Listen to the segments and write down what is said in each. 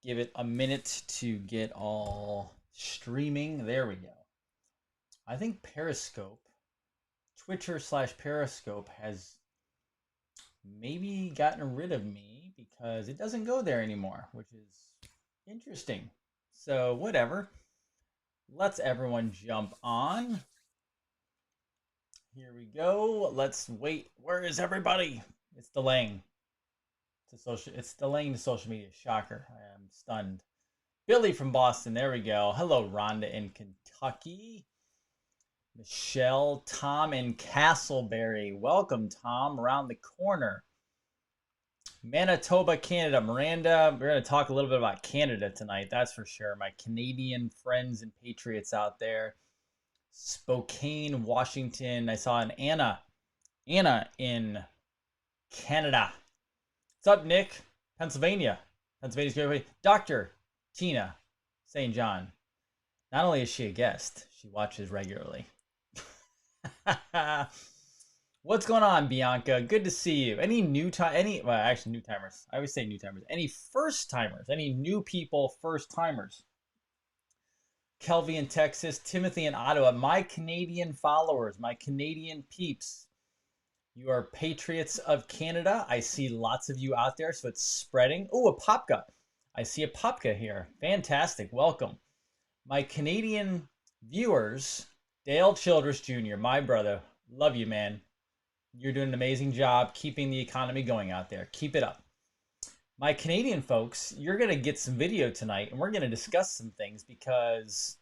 Give it a minute to get all streaming. There we go. I think Periscope, Twitter/Periscope has maybe gotten rid of me because it doesn't go there anymore, which is interesting. So, whatever. Let's everyone jump on. Here we go. Let's wait. Where is everybody? It's delaying. It's delaying to social media. Shocker. I am stunned. Billy from Boston. There we go. Hello, Rhonda in Kentucky. Michelle, Tom in Castleberry. Welcome, Tom, around the corner. Manitoba, Canada. Miranda, we're going to talk a little bit about Canada tonight, that's for sure. My Canadian friends and patriots out there. Spokane, Washington. I saw an Anna in Canada. What's up, Nick? Pennsylvania. Pennsylvania's great. Dr. Tina St. John. Not only is she a guest, she watches regularly. What's going on, Bianca? Good to see you. Any new time? Well, actually, new timers. I always say new timers. Any first timers? Any new people? First timers? Kelvy in Texas, Timothy in Ottawa. My Canadian followers, my Canadian peeps. You are patriots of Canada. I see lots of you out there, so it's spreading. Oh, a Popka. I see a Popka here. Fantastic. Welcome. My Canadian viewers, Dale Childress Jr., my brother. Love you, man. You're doing an amazing job keeping the economy going out there. Keep it up. My Canadian folks, you're going to get some video tonight, and we're going to discuss some things because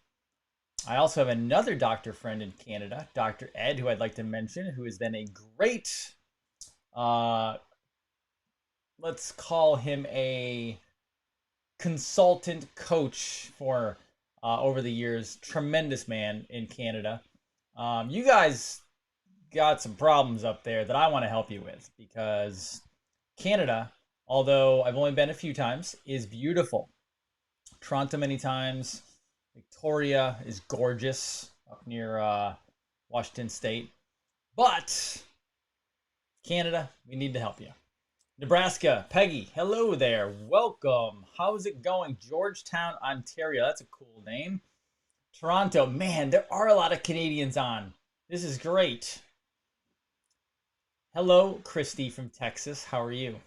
I also have another doctor friend in Canada, Dr. Ed, who I'd like to mention, who has been a great, let's call him a consultant coach for over the years. Tremendous man in Canada. You guys got some problems up there that I want to help you with because Canada, although I've only been a few times, is beautiful. Toronto many times. Victoria is gorgeous up near Washington State. But Canada, we need to help you. Nebraska, Peggy, hello there. Welcome. How's it going? Georgetown, Ontario. That's a cool name. Toronto, man, there are a lot of Canadians on. This is great. Hello, Christy from Texas. How are you?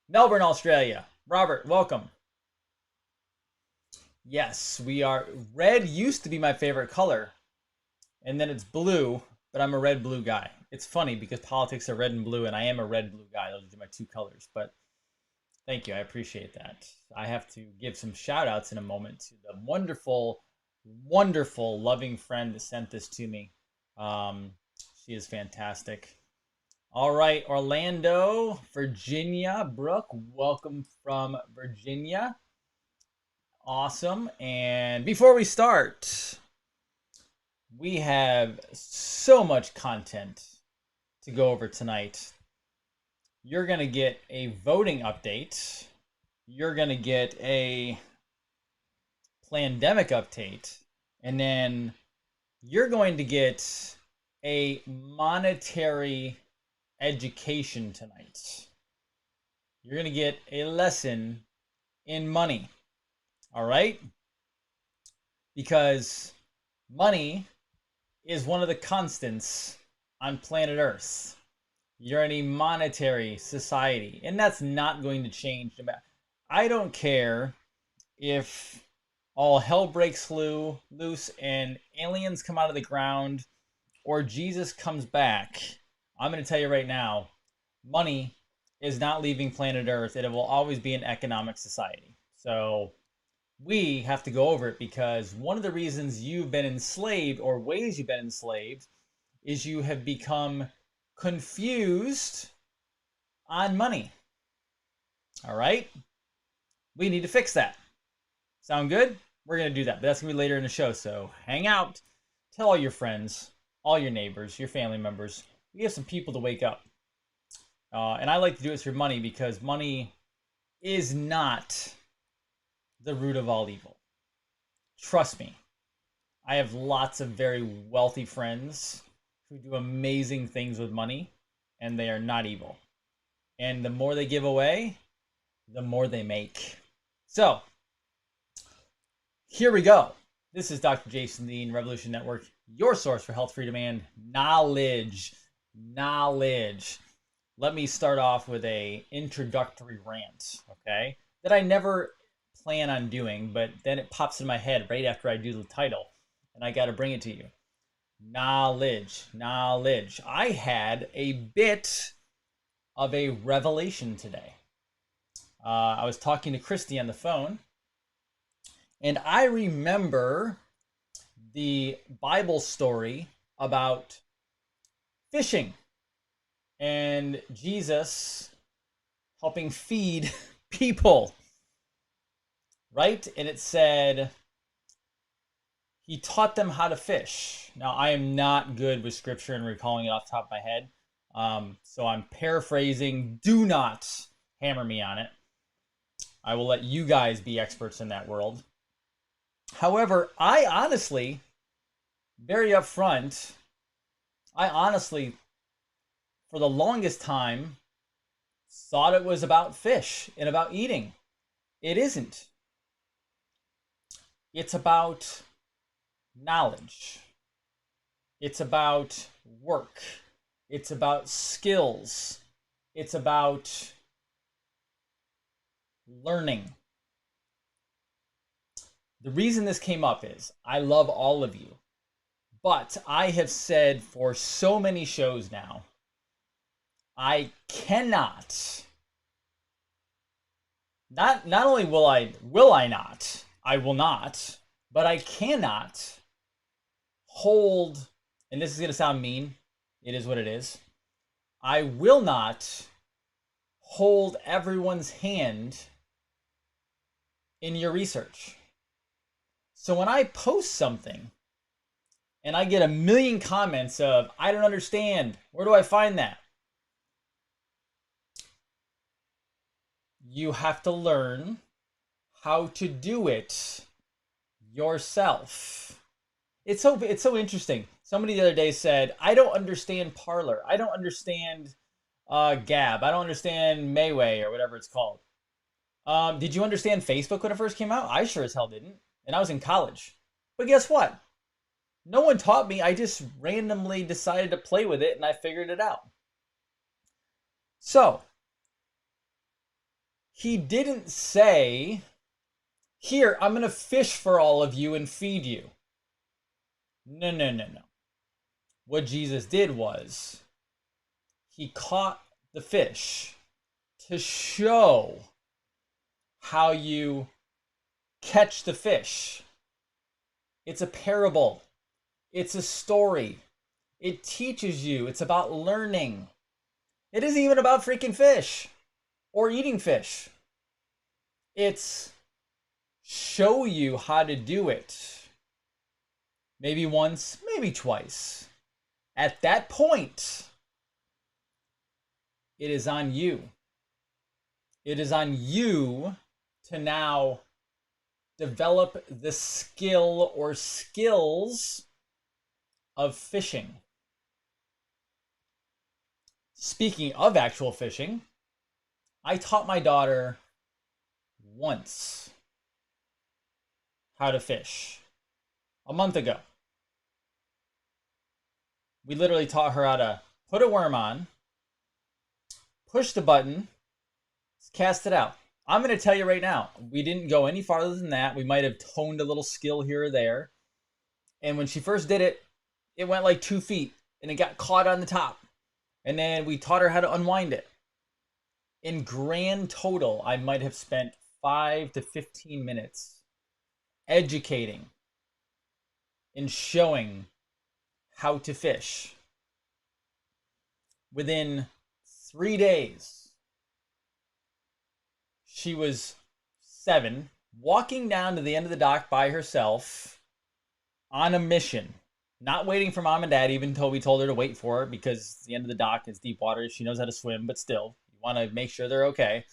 Melbourne, Australia. Robert, welcome. Yes, we are. Red used to be my favorite color, and then it's blue, but I'm a red-blue guy. It's funny because politics are red and blue, and I am a red-blue guy. Those are my two colors, but thank you. I appreciate that. I have to give some shout-outs in a moment to the wonderful, wonderful, loving friend that sent this to me. She is fantastic. All right, Orlando, Virginia. Brooke, welcome from Virginia. Awesome. And before we start, we have so much content to go over tonight. You're going to get a voting update. You're going to get a pandemic update. And then you're going to get a monetary education tonight. You're going to get a lesson in money. All right? Because money is one of the constants on planet Earth. You're in a monetary society, and that's not going to change. I don't care if all hell breaks loose and aliens come out of the ground or Jesus comes back. I'm going to tell you right now, money is not leaving planet Earth. It will always be an economic society. So we have to go over it because one of the reasons you've been enslaved or ways you've been enslaved is you have become confused on money. All right? We need to fix that. Sound good? We're going to do that, but that's going to be later in the show. So hang out. Tell all your friends, all your neighbors, your family members. We have some people to wake up. And I like to do this for money because money is not the root of all evil. Trust me. I have lots of very wealthy friends who do amazing things with money, and they are not evil. And the more they give away, the more they make. So, here we go. This is Dr. Jason Dean, Revolution Network, your source for health, freedom, and knowledge. Knowledge. Let me start off with a introductory rant, okay? That I never plan on doing, but then it pops in my head right after I do the title, and I got to bring it to you. Knowledge, knowledge. I had a bit of a revelation today. I was talking to Christy on the phone, and I remember the Bible story about fishing and Jesus helping feed people, right? And it said he taught them how to fish. Now, I am not good with scripture and recalling it off the top of my head, so I'm paraphrasing. Do not hammer me on it. I will let you guys be experts in that world. However, I honestly, very upfront, for the longest time, thought it was about fish and about eating. It isn't. It's about knowledge. It's about work. It's about skills. It's about learning. The reason this came up is I love all of you, but I have said for so many shows now, I cannot, not only will I not, I will not, but I cannot hold, and this is going to sound mean, it is what it is, I will not hold everyone's hand in your research. So when I post something and I get a million comments of, I don't understand, where do I find that? You have to learn how to do it yourself. It's so interesting. Somebody the other day said, I don't understand Parler. I don't understand Gab. I don't understand Mayway or whatever it's called. Did you understand Facebook when it first came out? I sure as hell didn't. And I was in college. But guess what? No one taught me. I just randomly decided to play with it and I figured it out. So, he didn't say, here, I'm going to fish for all of you and feed you. No. What Jesus did was, he caught the fish to show how you catch the fish. It's a parable. It's a story. It teaches you. It's about learning. It isn't even about freaking fish or eating fish. It's show you how to do it. Maybe once, maybe twice. At that point, it is on you. It is on you to now develop the skill or skills of fishing. Speaking of actual fishing, I taught my daughter once how to fish a month ago. We literally taught her how to put a worm on, push the button, cast it out. I'm going to tell you right now, we didn't go any farther than that. We might have toned a little skill here or there. And when she first did it, it went like 2 feet and it got caught on the top. And then we taught her how to unwind it. In grand total, I might have spent 5 to 15 minutes educating and showing how to fish. Within 3 days, she was 7, walking down to the end of the dock by herself on a mission. Not waiting for mom and dad, even until we told her to wait for her, because the end of the dock is deep water. She knows how to swim, but still, you want to make sure they're okay.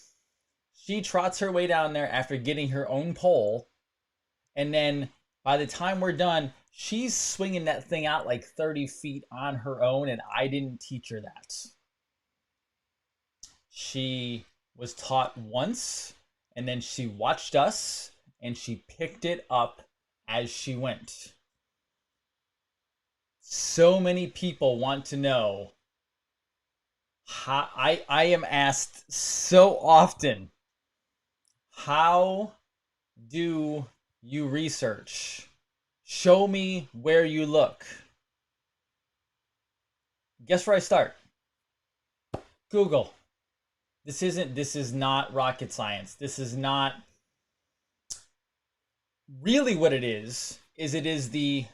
She trots her way down there after getting her own pole. And then by the time we're done, she's swinging that thing out like 30 feet on her own, and I didn't teach her that. She was taught once, and then she watched us and she picked it up as she went. So many people want to know how I am asked so often, how do you research? Show me where you look. Guess where I start? Google. This is not rocket science. This is not really what it is it is the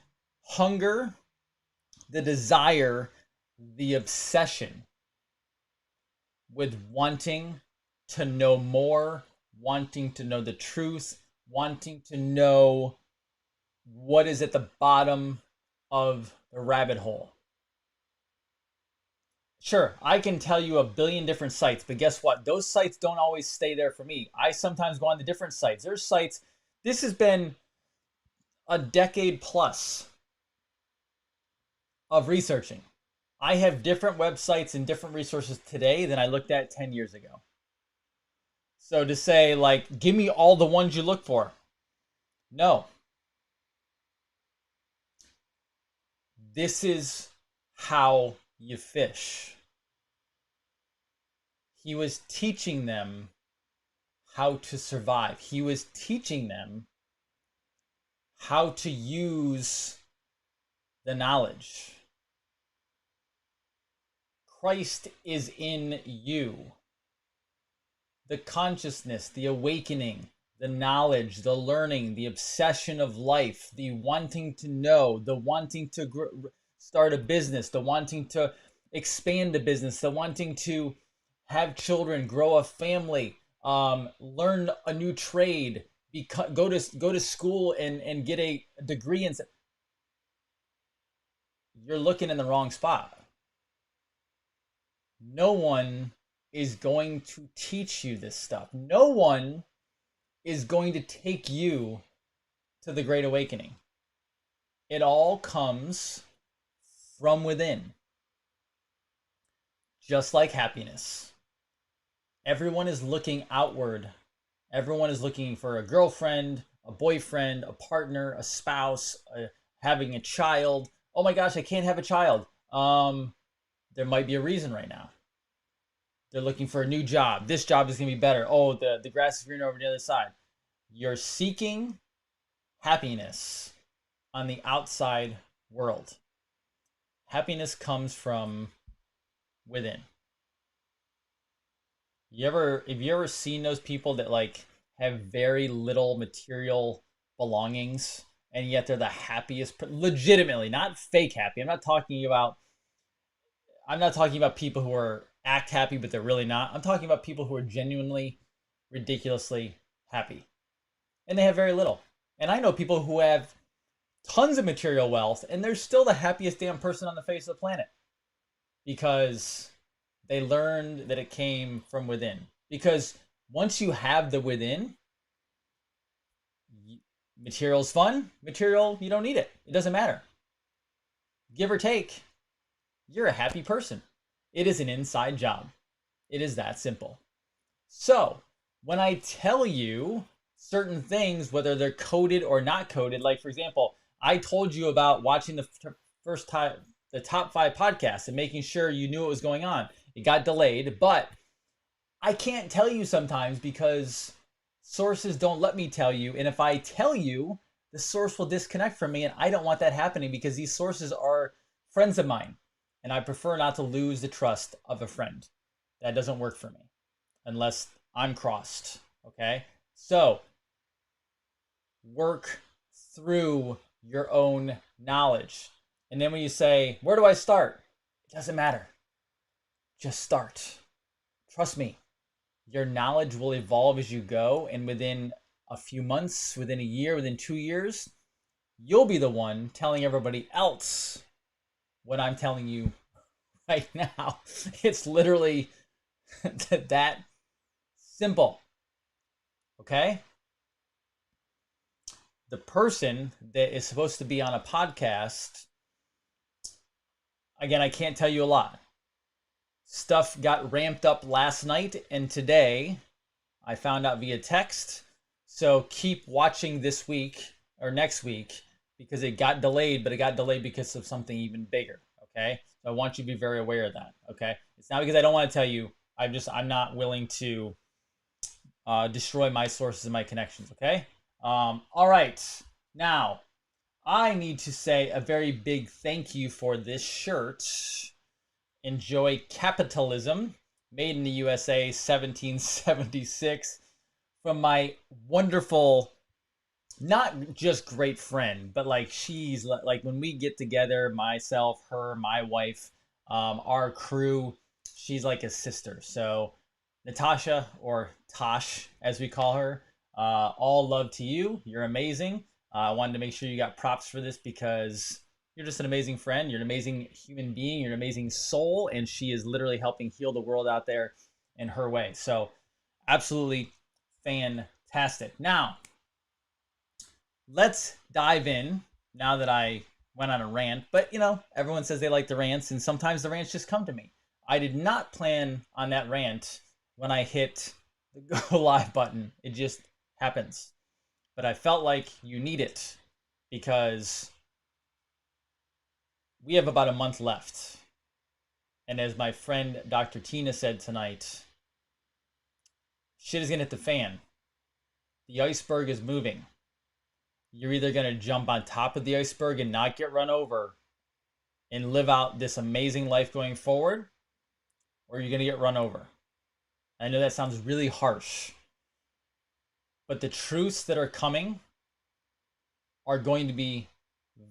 hunger, the desire, the obsession with wanting to know more, wanting to know the truth, wanting to know what is at the bottom of the rabbit hole. Sure, I can tell you a billion different sites, but guess what? Those sites don't always stay there for me. I sometimes go on to different sites. There's sites, this has been a decade plus of researching. I have different websites and different resources today than I looked at 10 years ago. So to say, like, give me all the ones you look for. No. This is how you fish. He was teaching them how to survive. He was teaching them how to use the knowledge. Christ is in you. The consciousness, the awakening, the knowledge, the learning, the obsession of life, the wanting to know, the wanting to start a business, the wanting to expand a business, the wanting to have children, grow a family, learn a new trade, go to school and get a degree. And you're looking in the wrong spot. No one is going to teach you this stuff. No one is going to take you to the Great Awakening. It all comes from within. Just like happiness. Everyone is looking outward. Everyone is looking for a girlfriend, a boyfriend, a partner, a spouse, having a child. Oh my gosh, I can't have a child. There might be a reason right now. They're looking for a new job. This job is going to be better. Oh, the grass is greener over the other side. You're seeking happiness on the outside world. Happiness comes from within. Have you ever seen those people that like have very little material belongings and yet they're the happiest, legitimately, not fake happy. I'm not talking about people who are act happy but they're really not. I'm talking about people who are genuinely ridiculously happy. And they have very little. And I know people who have tons of material wealth and they're still the happiest damn person on the face of the planet because they learned that it came from within. Because once you have the within, material's fun. Material, you don't need it. It doesn't matter. Give or take, you're a happy person. It is an inside job. It is that simple. So, when I tell you certain things, whether they're coded or not coded, like for example, I told you about watching the top 5 podcasts and making sure you knew what was going on. It got delayed, but I can't tell you sometimes because sources don't let me tell you. And if I tell you, the source will disconnect from me. And I don't want that happening because these sources are friends of mine. And I prefer not to lose the trust of a friend. That doesn't work for me unless I'm crossed. Okay? So, work through your own knowledge. And then when you say, where do I start? It doesn't matter. Just start. Trust me. Your knowledge will evolve as you go. And within a few months, within a year, within 2 years, you'll be the one telling everybody else what I'm telling you right now. It's literally that simple. Okay? The person that is supposed to be on a podcast, again, I can't tell you a lot. Stuff got ramped up last night and today. I found out via text. So keep watching this week or next week because it got delayed, but it got delayed because of something even bigger. Okay. So I want you to be very aware of that. Okay. It's not because I don't want to tell you. I'm not willing to destroy my sources and my connections. Okay. All right. Now, I need to say a very big thank you for this shirt. Enjoy Capitalism, made in the USA, 1776, from my wonderful, not just great friend, but like she's like when we get together, myself, her, my wife, our crew, she's like a sister. So Natasha, or Tosh as we call her, all love to you. You're amazing. I wanted to make sure you got props for this because you're just an amazing friend. You're an amazing human being. You're an amazing soul. And she is literally helping heal the world out there in her way. So absolutely fantastic. Now, let's dive in now that I went on a rant. But, you know, everyone says they like the rants, and sometimes the rants just come to me. I did not plan on that rant when I hit the go live button. It just happens. But I felt like you need it because we have about a month left. And as my friend Dr. Tina said tonight, shit is going to hit the fan. The iceberg is moving. You're either going to jump on top of the iceberg and not get run over and live out this amazing life going forward, or you're going to get run over. I know that sounds really harsh, but the truths that are coming are going to be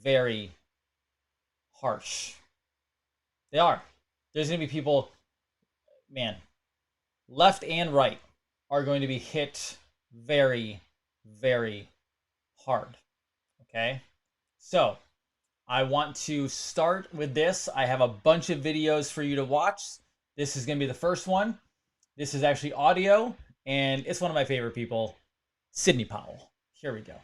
very harsh. They are. There's going to be people, man, left and right are going to be hit very, very hard. Okay? So, I want to start with this. I have a bunch of videos for you to watch. This is going to be the first one. This is actually audio, and it's one of my favorite people, Sidney Powell. Here we go.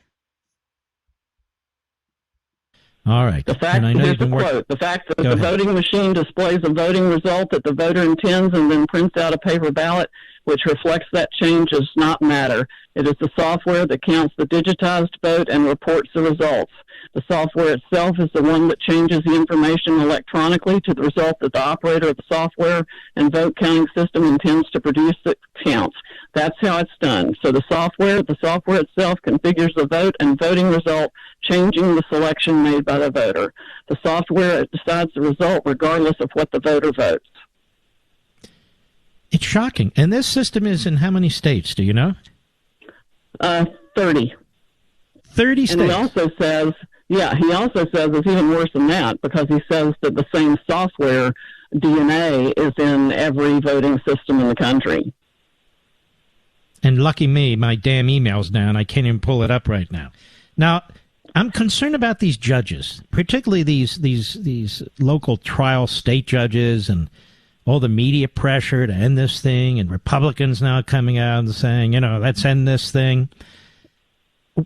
All right. The fact, here's the quote, the fact that the voting machine displays a voting result that the voter intends and then prints out a paper ballot which reflects that change does not matter. It is the software that counts the digitized vote and reports the results. The software itself is the one that changes the information electronically to the result that the operator of the software and vote counting system intends to produce that counts. That's how it's done. So the software itself configures the vote and voting result, changing the selection made by the voter. The software decides the result regardless of what the voter votes. It's shocking. And this system is in how many states, do you know? 30. 30 states. And he also says it's even worse than that because he says that the same software DNA is in every voting system in the country. And lucky me, my damn email's down. I can't even pull it up right now. Now, I'm concerned about these judges, particularly these local trial state judges and all the media pressure to end this thing, and Republicans now coming out and saying, you know, let's end this thing.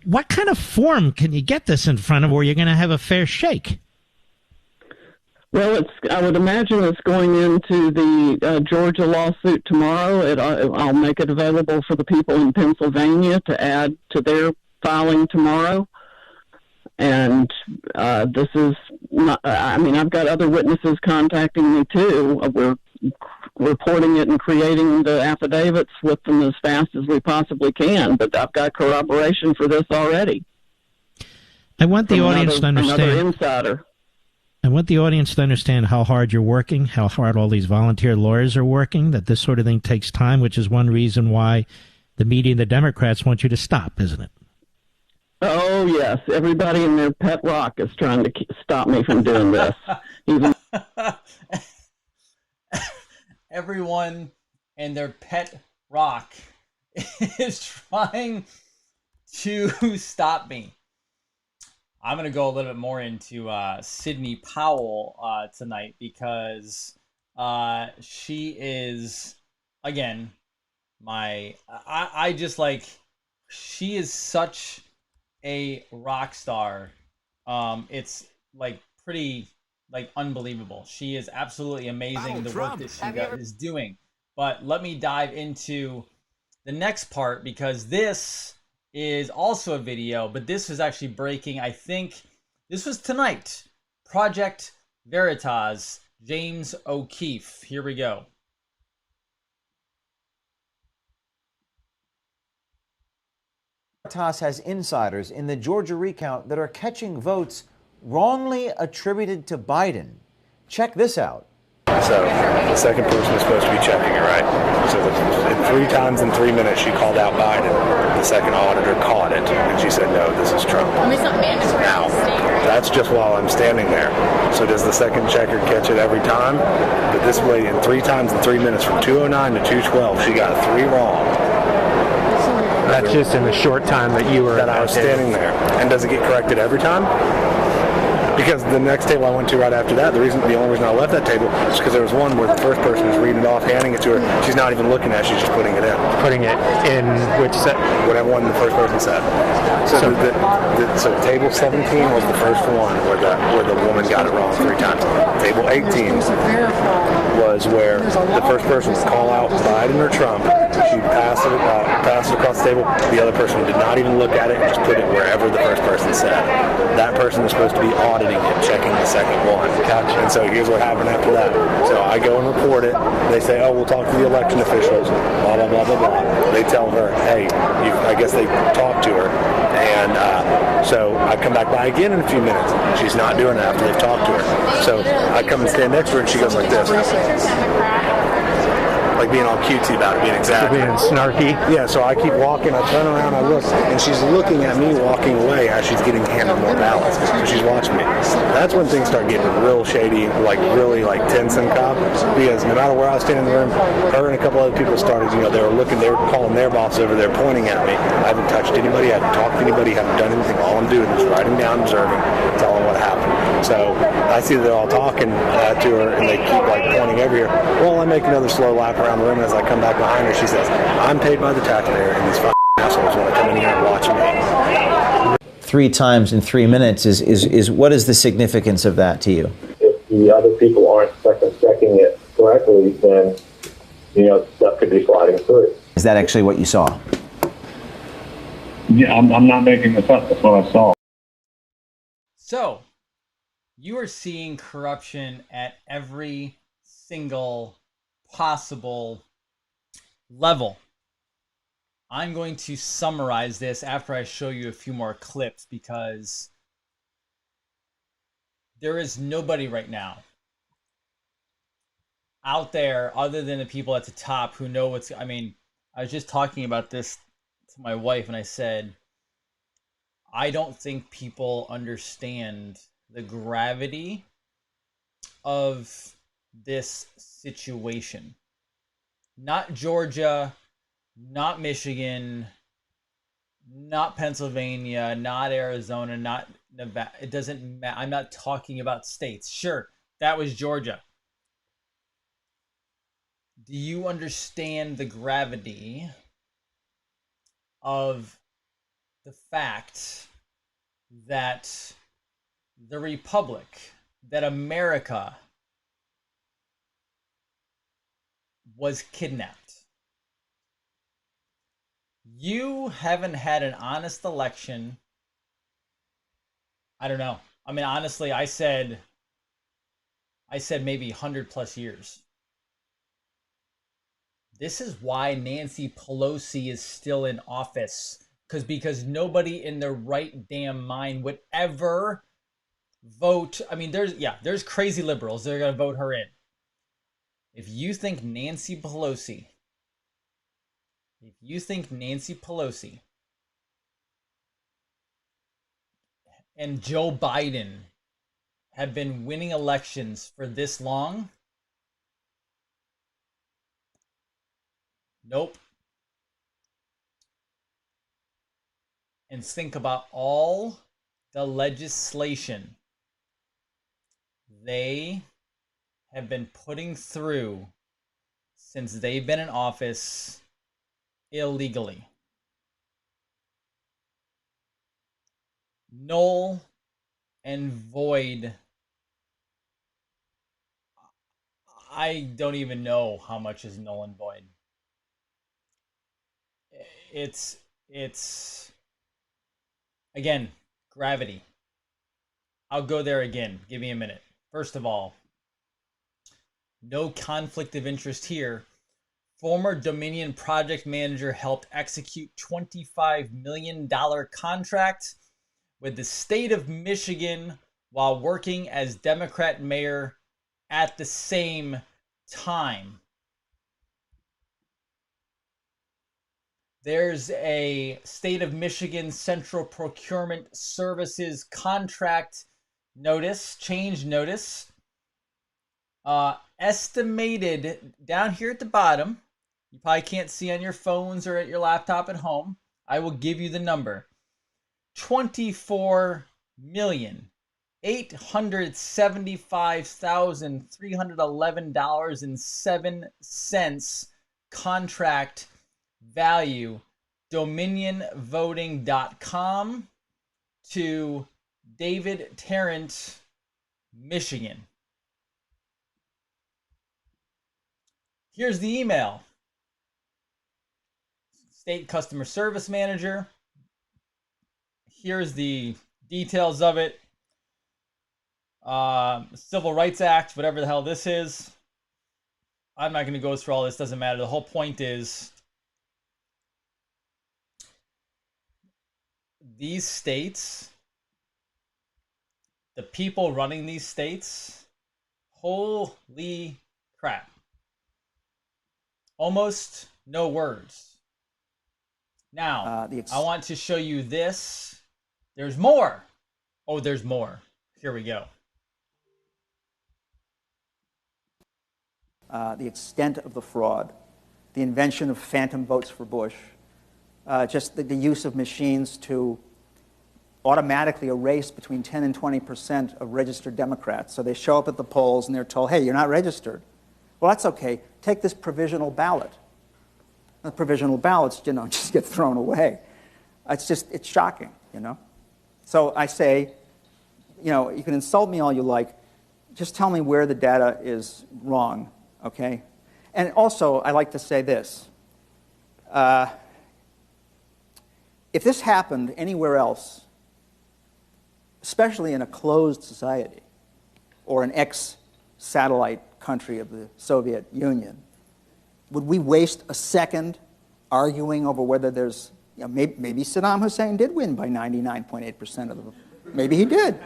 What kind of form can you get this in front of where you're going to have a fair shake? Well, I would imagine it's going into the Georgia lawsuit tomorrow. I'll make it available for the people in Pennsylvania to add to their filing tomorrow. And this is not, I mean, I've got other witnesses contacting me too. We're reporting it and creating the affidavits with them as fast as we possibly can. But I've got corroboration for this already. I want the audience to understand. Another insider. I want the audience to understand how hard you're working, how hard all these volunteer lawyers are working, that this sort of thing takes time, which is one reason why the media and the Democrats want you to stop, isn't it? Oh, yes. Everybody in their pet rock is trying to stop me from doing this. Even Everyone and their pet rock is trying to stop me. I'm going to go a little bit more into Sidney Powell tonight because she is, again, I just like, she is such a rock star. It's like pretty like unbelievable. She is absolutely amazing. Donald The Trump. work that she is doing. But let me dive into the next part, because this is also a video, but this was actually breaking. I think this was tonight. Project Veritas, James O'Keefe. Here we go. Veritas has insiders in the Georgia recount that are catching votes wrongly attributed to Biden. Check this out. So the second person is supposed to be checking it, right? So 3 times in 3 minutes she called out Biden. The second auditor caught it, and she said, no, this is Trump. It's not mandatory. Now, that's just while I'm standing there. So does the second checker catch it every time? But this way, in 3 times in 3 minutes, from 2:09 to 2:12, she got 3 wrong. That's just in the short time that you were... That I was standing there. And does it get corrected every time? Because the next table I went to right after that, the only reason I left that table is because there was one where the first person was reading it off, handing it to her. She's not even looking at it, she's just putting it in. Putting it in which set? Whatever one the first person said. So table 17 was the first one where the woman got it wrong 3 times. Table 18 was where the first person would call out Biden or Trump. She'd pass it across the table. The other person did not even look at it and just put it wherever the first person said. That person is supposed to be auditing it, checking the second one. Gotcha. And so here's what happened after that. So I go and report it. They say, oh, we'll talk to the election officials, blah, blah, blah, blah, blah. They tell her, hey, I guess they talked to her. And so I come back by again in a few minutes. She's not doing it after they've talked to her. So I come and stand next to her, and she goes like this. Like being all cutesy about it, being exact. Being snarky. Yeah, so I keep walking, I turn around, I look, and she's looking at me walking away as she's getting handed more ballots. So she's watching me. That's when things start getting real shady, like really like tense and cop. Because no matter where I was standing in the room, her and a couple other people started, they were calling their boss over there, pointing at me. I haven't touched anybody, I haven't talked to anybody, haven't done anything. All I'm doing is writing down, observing, telling what happened. So I see that they're all talking to her, and they keep like pointing over here. Well, I make another slow lap around the room, and as I come back behind her, she says, I'm paid by the taxpayer, and these fucking assholes want to come in here and watch me. 3 times in 3 minutes is what is the significance of that to you? If the other people aren't second checking it correctly, then stuff could be sliding through. Is that actually what you saw? Yeah, I'm not making this up. That's what I saw. So, you are seeing corruption at every single possible level. I'm going to summarize this after I show you a few more clips, because there is nobody right now out there other than the people at the top who know what's... I mean, I was just talking about this to my wife, and I said, I don't think people understand the gravity of this situation. Not Georgia, not Michigan, not Pennsylvania, not Arizona, not Nevada. It doesn't matter. I'm not talking about states. Sure, that was Georgia. Do you understand the gravity of the fact that the Republic, that America was kidnapped? You haven't had an honest election. I don't know. I mean, honestly, I said maybe 100+ years. This is why Nancy Pelosi is still in office. Because nobody in their right damn mind would ever vote. I mean, there's crazy liberals that are going to vote her in. If you think Nancy Pelosi and Joe Biden have been winning elections for this long, nope. And think about all the legislation they have been putting through since they've been in office illegally. Null and void I don't even know how much is null and void. It's again, gravity. I'll go there again. Give me a minute. First of all, no conflict of interest here. Former Dominion project manager helped execute $25 million contract with the state of Michigan while working as Democrat mayor at the same time. There's a state of Michigan Central Procurement Services contract notice, change notice. Estimated down here at the bottom. You probably can't see on your phones or at your laptop at home. I will give you the number. $24,875,311.07 contract value. DominionVoting.com to David Tarrant, Michigan. Here's the email. State Customer Service Manager. Here's the details of it. Civil Rights Act, whatever the hell this is. I'm not going to go through all this. Doesn't matter. The whole point is these states, the people running these states, holy crap. Almost no words. Now, I want to show you this. There's more. Oh, there's more. Here we go. The extent of the fraud, the invention of phantom votes for Bush, just the use of machines to automatically erase between 10 and 20% of registered Democrats. So they show up at the polls and they're told, hey, you're not registered. Well, that's okay. Take this provisional ballot. The provisional ballots, just get thrown away. It's shocking, So I say, you can insult me all you like. Just tell me where the data is wrong, okay? And also, I like to say this. If this happened anywhere else, especially in a closed society or an ex-satellite country of the Soviet Union, would we waste a second arguing over whether there's, maybe Saddam Hussein did win by 99.8% of the vote. Maybe he did.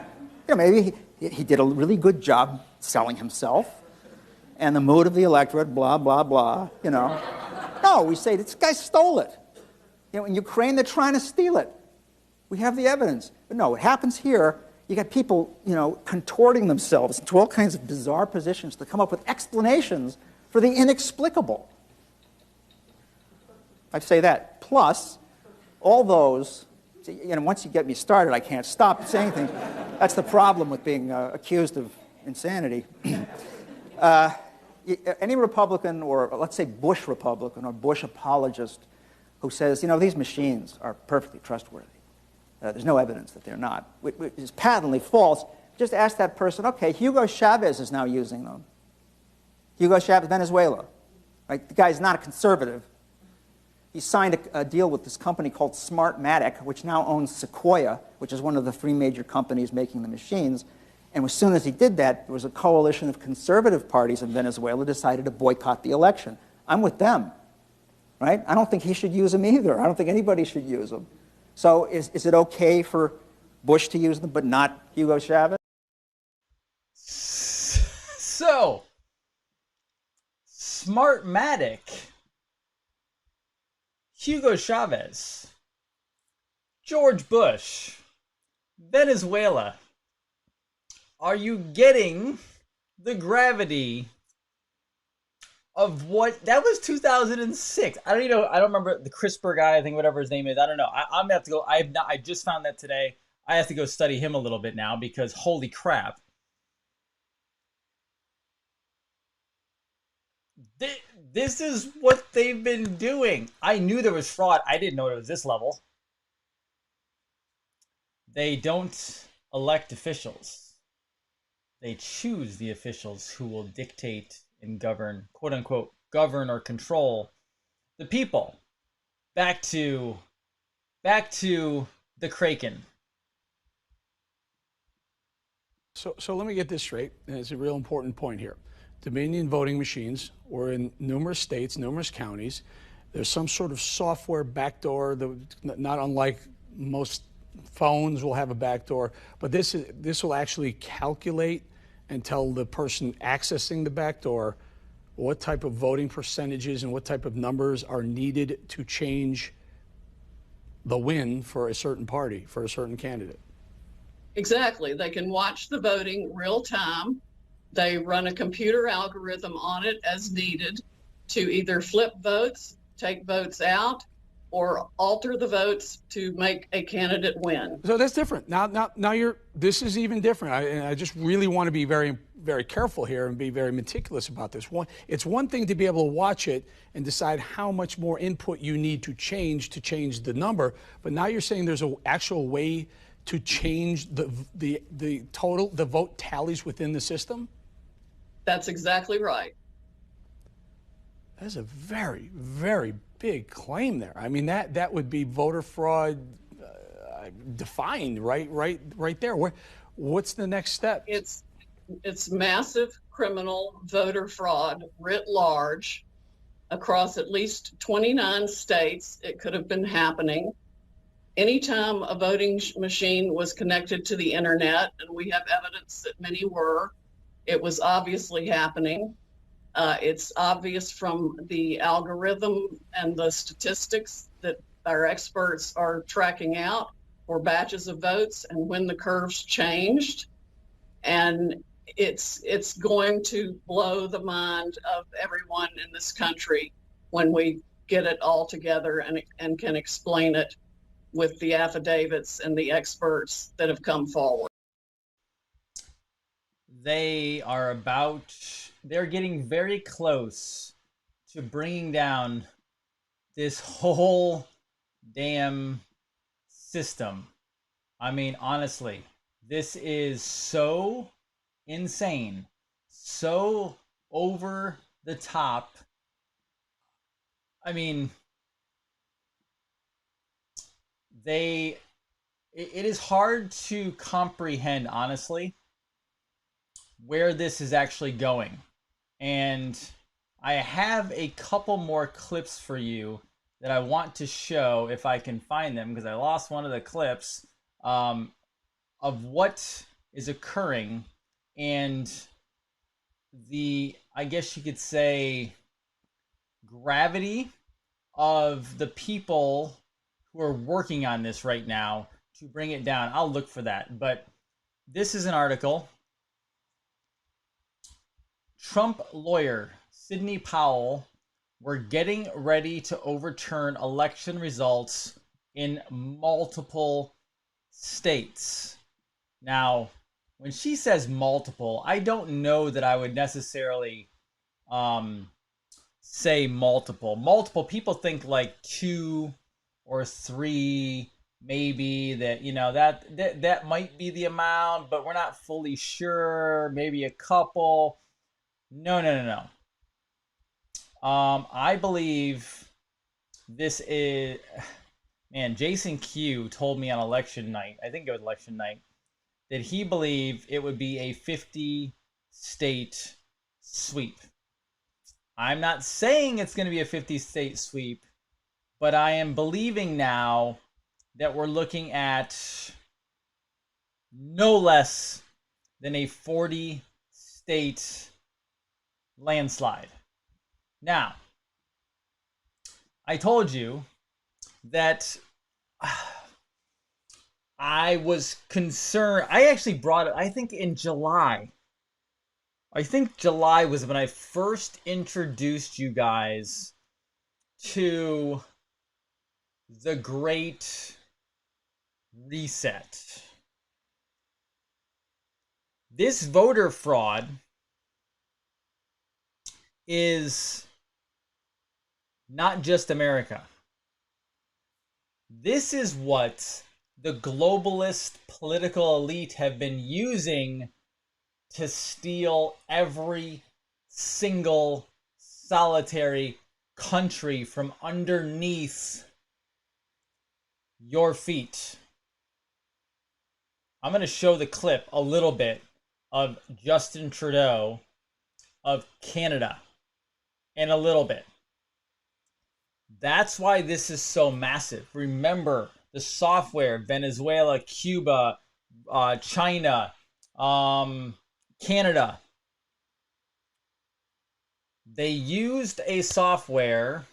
Maybe he did a really good job selling himself, and the mood of the electorate, blah, blah, blah, No, we say, this guy stole it. In Ukraine, they're trying to steal it. We have the evidence. But no, what happens here, you got people, contorting themselves into all kinds of bizarre positions to come up with explanations for the inexplicable. I'd say that. Plus, all those, once you get me started, I can't stop saying things. That's the problem with being accused of insanity. Any Republican, or let's say Bush Republican or Bush apologist, who says, these machines are perfectly trustworthy. There's no evidence that they're not, which is patently false. Just ask that person, okay, Hugo Chavez is now using them. Hugo Chavez, Venezuela. Right? The guy's not a conservative. He signed a deal with this company called Smartmatic, which now owns Sequoia, which is one of the three major companies making the machines. And as soon as he did that, there was a coalition of conservative parties in Venezuela decided to boycott the election. I'm with them. Right? I don't think he should use them either. I don't think anybody should use them. So is it okay for Bush to use them, but not Hugo Chavez? So, Smartmatic, Hugo Chavez, George Bush, Venezuela. Are you getting the gravity of what that was? 2006. I don't remember the CRISPR guy. I think whatever his name is. I don't know. I'm gonna have to go. I just found that today. I have to go study him a little bit now because holy crap. This is what they've been doing. I knew there was fraud. I didn't know it was this level. They don't elect officials. They choose the officials who will dictate and govern, quote unquote, govern or control the people. Back to the Kraken. So let me get this straight, and it's a real important point here. Dominion voting machines were in numerous states, numerous counties. There's some sort of software backdoor, not unlike most phones will have a backdoor, but this will actually calculate and tell the person accessing the backdoor what type of voting percentages and what type of numbers are needed to change the win for a certain party, for a certain candidate. Exactly. They can watch the voting real time. They run a computer algorithm on it as needed to either flip votes, take votes out, or alter the votes to make a candidate win. So that's different. Now this is even different. I just really want to be very, very careful here and be very meticulous about this. It's one thing to be able to watch it and decide how much more input you need to change the number, but now you're saying there's an actual way to change the total, the vote tallies within the system? That's exactly right. That's a very, very big claim there. I mean, that would be voter fraud defined right there. What's the next step? It's massive criminal voter fraud writ large across at least 29 states. It could have been happening. Anytime a voting machine was connected to the internet, and we have evidence that many were, it was obviously happening. It's obvious from the algorithm and the statistics that our experts are tracking out for batches of votes and when the curves changed. And it's going to blow the mind of everyone in this country when we get it all together and can explain it with the affidavits and the experts that have come forward. They're getting very close to bringing down this whole damn system. I mean, honestly, this is so insane, so over the top. I mean, it is hard to comprehend, honestly, where this is actually going. And I have a couple more clips for you that I want to show if I can find them, because I lost one of the clips of what is occurring and I guess you could say, gravity of the people who are working on this right now to bring it down. I'll look for that. But this is an article. Trump lawyer Sidney Powell, we're getting ready to overturn election results in multiple states. Now, when she says multiple, I don't know that I would necessarily say multiple. Multiple, people think like 2 or 3, maybe, that, you know, that might be the amount, but we're not fully sure. Maybe a couple. No. I believe this is, man, Jason Q told me on election night, I think it was election night, that he believed it would be a 50-state sweep. I'm not saying it's going to be a 50-state sweep, but I am believing now that we're looking at no less than a 40-state landslide. Now, I told you that I was concerned. I actually brought it, I think in July. I think July was when I first introduced you guys to the Great Reset. This voter fraud is not just America. This is what the globalist political elite have been using to steal every single solitary country from underneath your feet. I'm going to show the clip a little bit of Justin Trudeau of Canada in a little bit. That's why this is so massive. Remember the software, Venezuela, Cuba, China, Canada. They used a software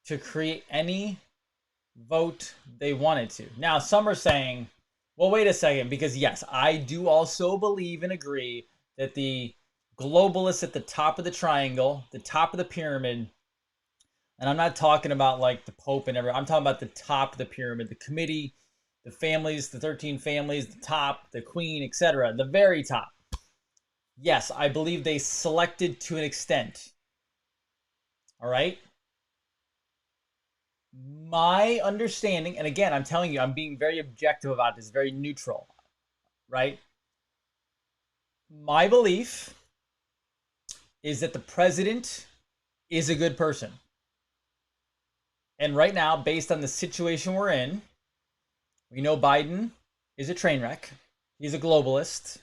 to create any vote they wanted to. Now, some are saying, well, wait a second, because yes, I do also believe and agree that the globalists at the top of the triangle, the top of the pyramid, and I'm not talking about like the Pope and everything, I'm talking about the top of the pyramid, the committee, the families, the 13 families, the top, the queen, etc., the very top. Yes, I believe they selected to an extent. All right? My understanding, and again, I'm telling you, I'm being very objective about this, very neutral, right? My belief is that the president is a good person. And right now, based on the situation we're in, we know Biden is a train wreck. He's a globalist.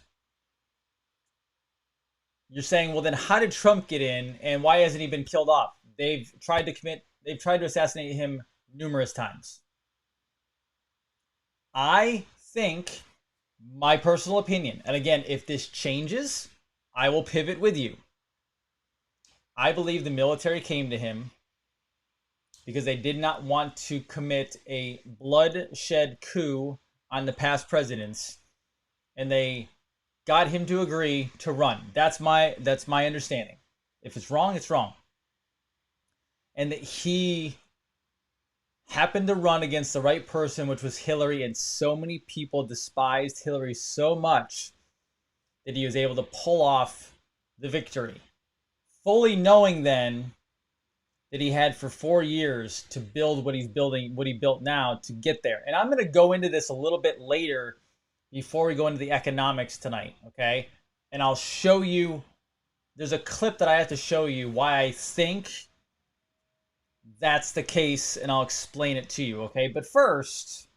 You're saying, well, then how did Trump get in and why hasn't he been killed off? They've tried to assassinate him numerous times. I think, my personal opinion, and again, if this changes, I will pivot with you. I believe the military came to him because they did not want to commit a bloodshed coup on the past presidents, and they got him to agree to run. That's my understanding. If it's wrong, it's wrong. And that he happened to run against the right person, which was Hillary, and so many people despised Hillary so much that he was able to pull off the victory. Fully knowing then that he had for 4 years to build what he's building, what he built now to get there. And I'm going to go into this a little bit later before we go into the economics tonight, okay? And I'll show you, there's a clip that I have to show you why I think that's the case, and I'll explain it to you, okay? But first,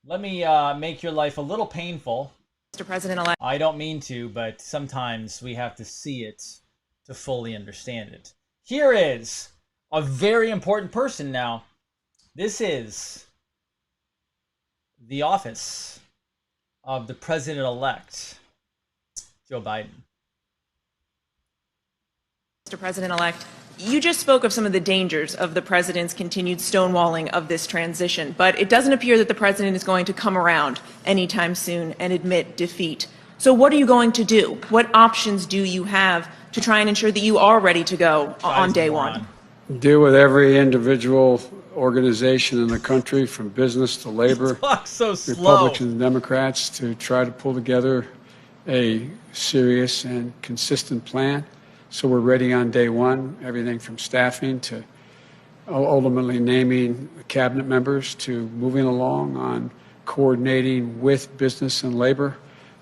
let me make your life a little painful. Mr. President-elect. I don't mean to, but sometimes we have to see it to fully understand it. Here is a very important person now. This is the office of the president-elect, Joe Biden. Mr. President-elect, you just spoke of some of the dangers of the president's continued stonewalling of this transition, but it doesn't appear that the president is going to come around anytime soon and admit defeat. So what are you going to do? What options do you have to try and ensure that you are ready to go on day one? Deal with every individual organization in the country, from business to labor, so Republicans and Democrats, to try to pull together a serious and consistent plan. So we're ready on day one, everything from staffing to ultimately naming cabinet members to moving along on coordinating with business and labor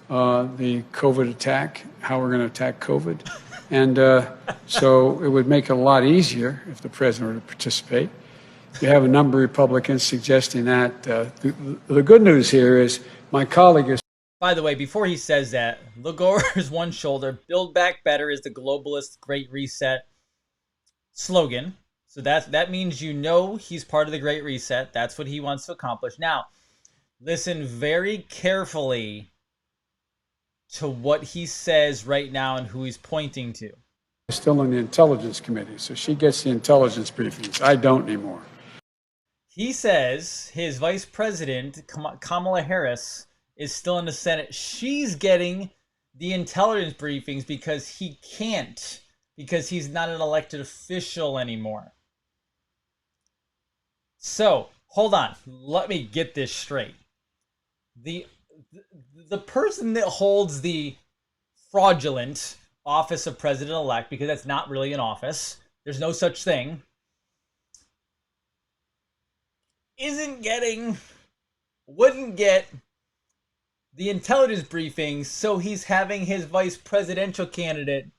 the COVID attack, how we're going to attack COVID. And so it would make it a lot easier if the president were to participate. You have a number of Republicans suggesting that. The good news here is my colleague is. By the way, before he says that, look over his one shoulder. Build Back Better is the globalist Great Reset slogan. So that means you know he's part of the Great Reset. That's what he wants to accomplish. Now, listen very carefully to what he says right now and who he's pointing to. Still in the Intelligence Committee, so she gets the intelligence briefings. I don't anymore. He says his vice president, Kamala Harris, is still in the Senate. She's getting the intelligence briefings because he can't, because he's not an elected official anymore. So, hold on. Let me get this straight. The person that holds the fraudulent office of president-elect, because that's not really an office, there's no such thing, wouldn't get the intelligence briefings, so he's having his vice presidential candidate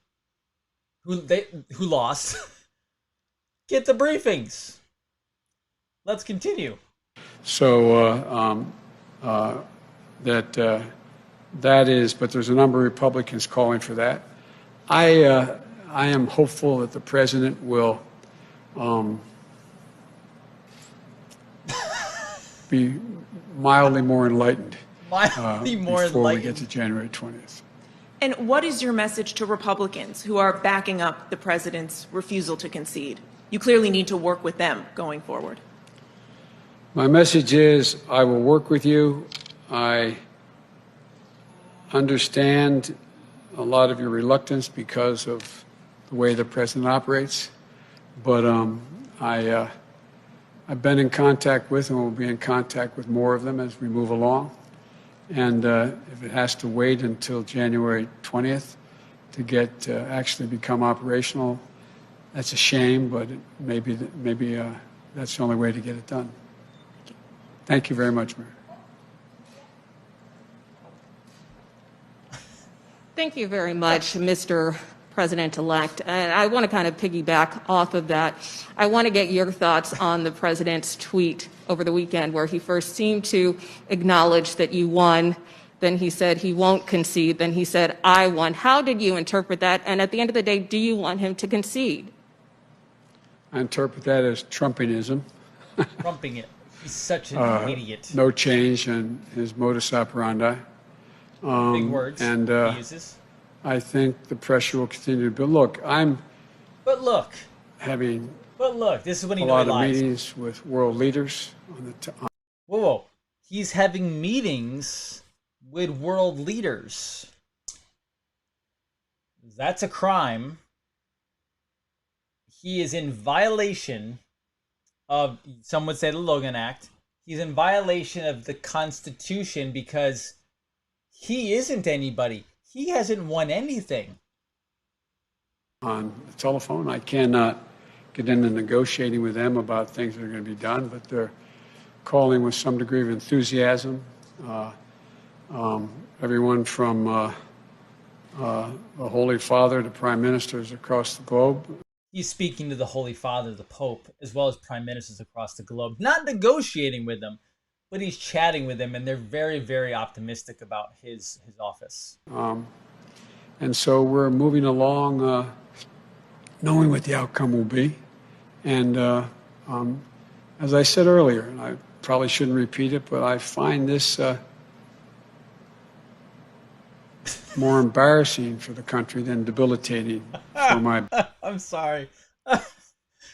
who lost get the briefings. Let's continue. So that is, but there's a number of Republicans calling for that. I am hopeful that the president will be mildly more enlightened before we get to January 20th. And what is your message to Republicans who are backing up the president's refusal to concede? You clearly need to work with them going forward. My message is I will work with you. I understand a lot of your reluctance because of the way the president operates, but I've been in contact with and will be in contact with more of them as we move along. And if it has to wait until January 20th to get actually become operational, that's a shame, but maybe that's the only way to get it done. Thank you very much, Mayor. Thank you very much, Mr. President-elect. And I want to kind of piggyback off of that. I want to get your thoughts on the president's tweet over the weekend where he first seemed to acknowledge that you won. Then he said he won't concede. Then he said, I won. How did you interpret that? And at the end of the day, do you want him to concede? I interpret that as Trumpianism. Trumping it. He's such an idiot. No change in his modus operandi. Big words and he uses. I think the pressure will continue to build. Look, But look, this is when he a lot of meetings with world leaders. Whoa. He's having meetings with world leaders. That's a crime. He is in violation of, some would say, the Logan Act. He's in violation of the Constitution because he isn't anybody. He hasn't won anything. On the telephone, I cannot get into negotiating with them about things that are going to be done, but they're calling with some degree of enthusiasm. Everyone from the Holy Father to prime ministers across the globe. He's speaking to the Holy Father, the Pope, as well as prime ministers across the globe, not negotiating with them, but he's chatting with them, and they're very, very optimistic about his office. And so we're moving along knowing what the outcome will be. And as I said earlier, and I probably shouldn't repeat it, but I find this more embarrassing for the country than debilitating for my... I'm sorry.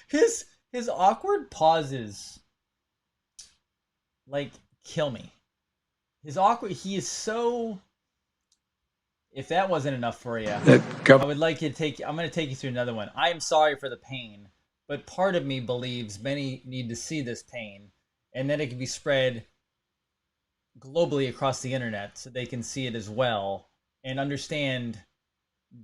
His awkward pauses, like, kill me. He is so... If that wasn't enough for you, I would like you to I'm going to take you through another one. I am sorry for the pain, but part of me believes many need to see this pain, and then it can be spread globally across the internet so they can see it as well and understand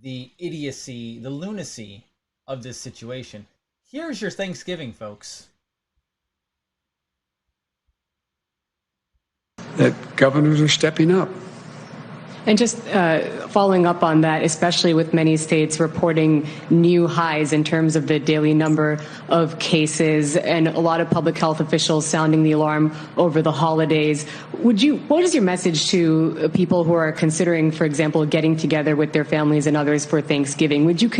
the idiocy, the lunacy of this situation. Here's your Thanksgiving, folks. That governors are stepping up. And just following up on that, especially with many states reporting new highs in terms of the daily number of cases and a lot of public health officials sounding the alarm over the holidays, what is your message to people who are considering, for example, getting together with their families and others for Thanksgiving? Would you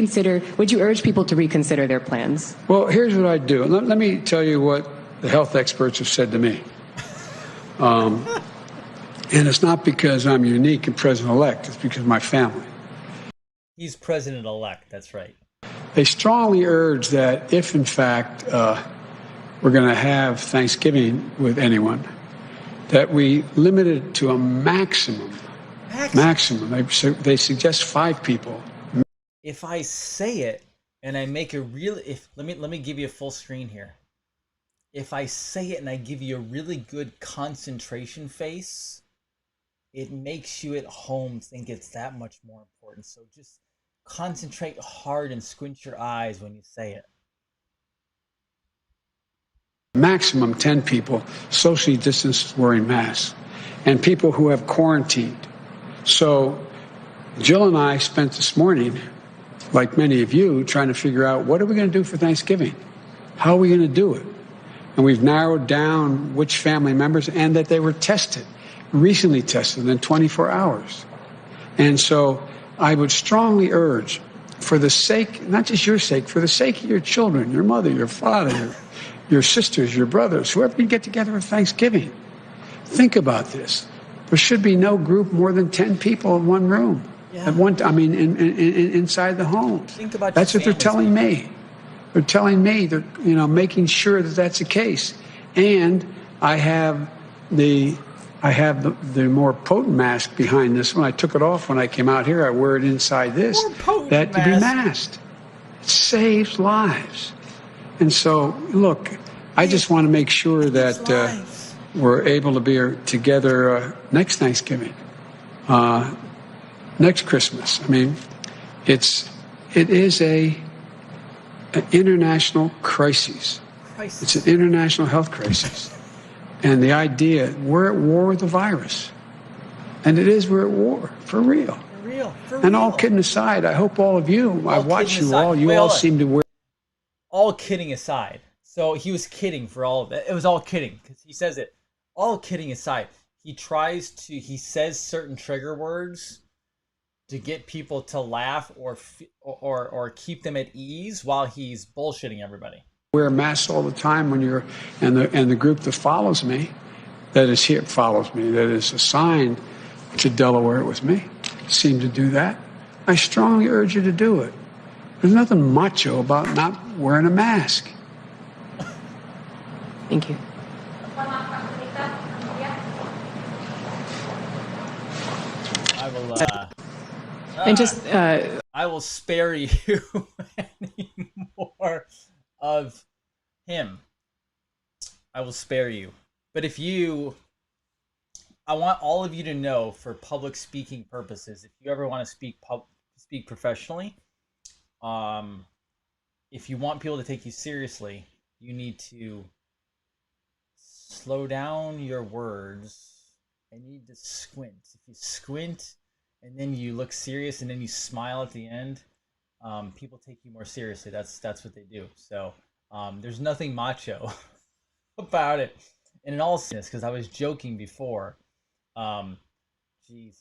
urge people to reconsider their plans? Well, here's what I'd do. Let me tell you what the health experts have said to me. And it's not because I'm unique and president-elect. It's because of my family. He's president-elect. That's right. They strongly urge that if, in fact, we're going to have Thanksgiving with anyone, that we limit it to a maximum. Maximum. They suggest 5 people. If I say it and I make a real... Let me give you a full screen here. If I say it and I give you a really good concentration face, it makes you at home think it's that much more important. So just concentrate hard and squint your eyes when you say it. Maximum 10 people, socially distanced, wearing masks, and people who have quarantined. So Jill and I spent this morning like many of you, trying to figure out what are we going to do for Thanksgiving? How are we going to do it? And we've narrowed down which family members and that they were tested, recently tested in 24 hours. And so I would strongly urge, for the sake, not just your sake, for the sake of your children, your mother, your father, your sisters, your brothers, whoever you get together for Thanksgiving, think about this. There should be no group more than 10 people in one room. Yeah. At one, I mean, inside the home. Think about that's what they're telling families. me. They're telling me they're, making sure that that's the case. And I have the more potent mask behind this one. I took it off when I came out here. I wear it inside this. That to be masked. It saves lives. And so, look, I just want to make sure that we're able to be together next Thanksgiving, next Christmas. I mean, it is an international crisis. It's an international health crisis. And the idea, we're at war with the virus. And we're at war, for real. And all kidding aside, I hope all of you, I've watched you all, you all seem to wear. All kidding aside. So he was kidding for all of it. It was all kidding, because he says it. All kidding aside, he says certain trigger words to get people to laugh or keep them at ease while he's bullshitting everybody. Wear masks all the time when you're, and the group that follows me, that is assigned to Delaware with me, seem to do that. I strongly urge you to do it. There's nothing macho about not wearing a mask. Thank you. I will. I will spare you any more of him. I will spare you. But I want all of you to know, for public speaking purposes, if you ever want to speak professionally, if you want people to take you seriously, you need to slow down your words and you need to squint. If you squint and then you look serious and then you smile at the end, people take you more seriously. That's what they do. So there's nothing macho about it. And in all seriousness, because I was joking before. Jeez.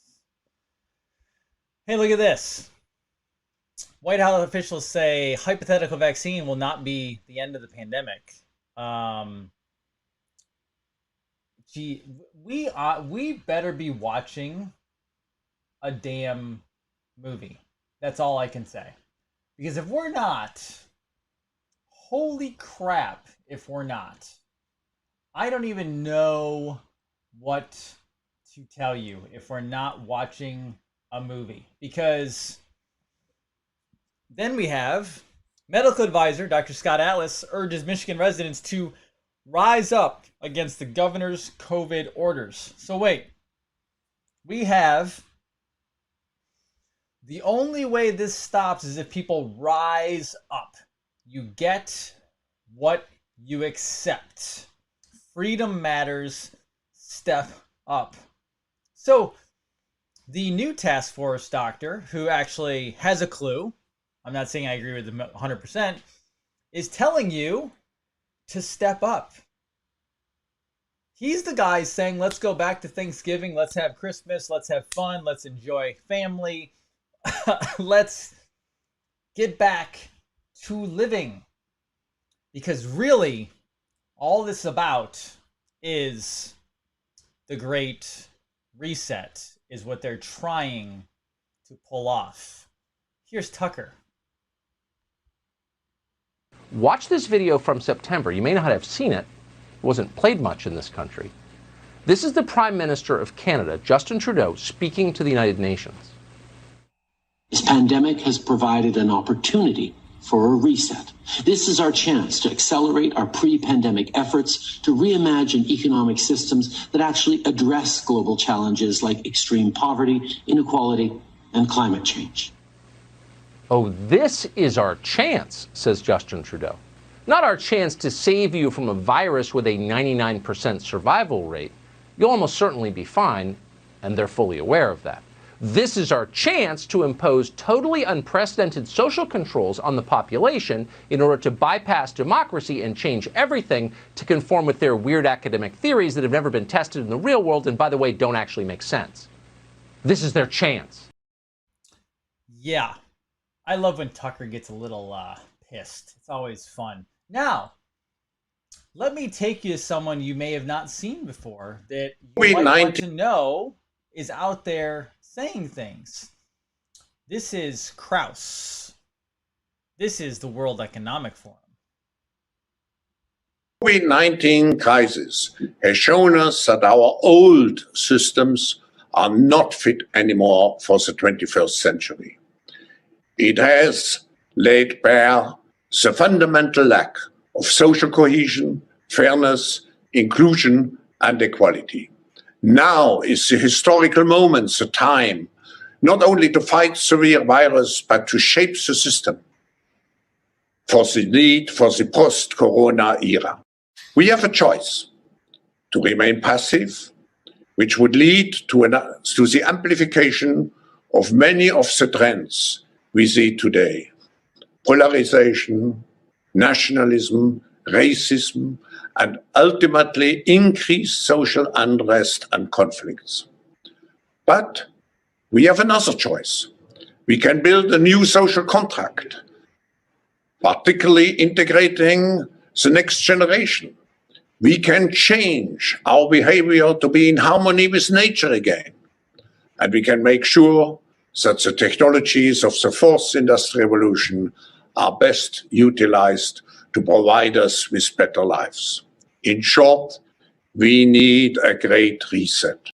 Hey, look at this. White House officials say hypothetical vaccine will not be the end of the pandemic. We better be watching a damn movie. That's all I can say. Because if we're not, holy crap, if we're not. I don't even know what to tell you if we're not watching a movie. Because then we have medical advisor Dr. Scott Atlas urges Michigan residents to rise up against the governor's COVID orders. So wait, we have the only way this stops is if people rise up. You get what you accept. Freedom matters. Step up. So the new task force doctor, who actually has a clue, I'm not saying I agree with him 100%, is telling you to step up. He's the guy saying, let's go back to Thanksgiving, let's have Christmas, let's have fun, let's enjoy family, let's get back to living. Because really, all this about is the Great Reset, is what they're trying to pull off. Here's Tucker. Watch this video from September. You may not have seen it. It wasn't played much in this country. This is the Prime Minister of Canada, Justin Trudeau, speaking to the United Nations. This pandemic has provided an opportunity for a reset. This is our chance to accelerate our pre-pandemic efforts to reimagine economic systems that actually address global challenges like extreme poverty, inequality, and climate change. Oh, this is our chance, says Justin Trudeau. Not our chance to save you from a virus with a 99% survival rate. You'll almost certainly be fine, and they're fully aware of that. This is our chance to impose totally unprecedented social controls on the population in order to bypass democracy and change everything to conform with their weird academic theories that have never been tested in the real world and, by the way, don't actually make sense. This is their chance. Yeah. I love when Tucker gets a little pissed. It's always fun. Now, let me take you to someone you may have not seen before that you might want to know is out there saying things. This is Krauss. This is the World Economic Forum. COVID-19 crisis has shown us that our old systems are not fit anymore for the 21st century. It has laid bare the fundamental lack of social cohesion, fairness, inclusion, and equality. Now is the historical moment, the time, not only to fight severe virus, but to shape the system for the need for the post-corona era. We have a choice to remain passive, which would lead to the amplification of many of the trends we see today. Polarization, nationalism, racism, and ultimately increased social unrest and conflicts. But we have another choice. We can build a new social contract, particularly integrating the next generation. We can change our behavior to be in harmony with nature again. And we can make sure that the technologies of the fourth industrial revolution are best utilized to provide us with better lives. In short, we need a great reset.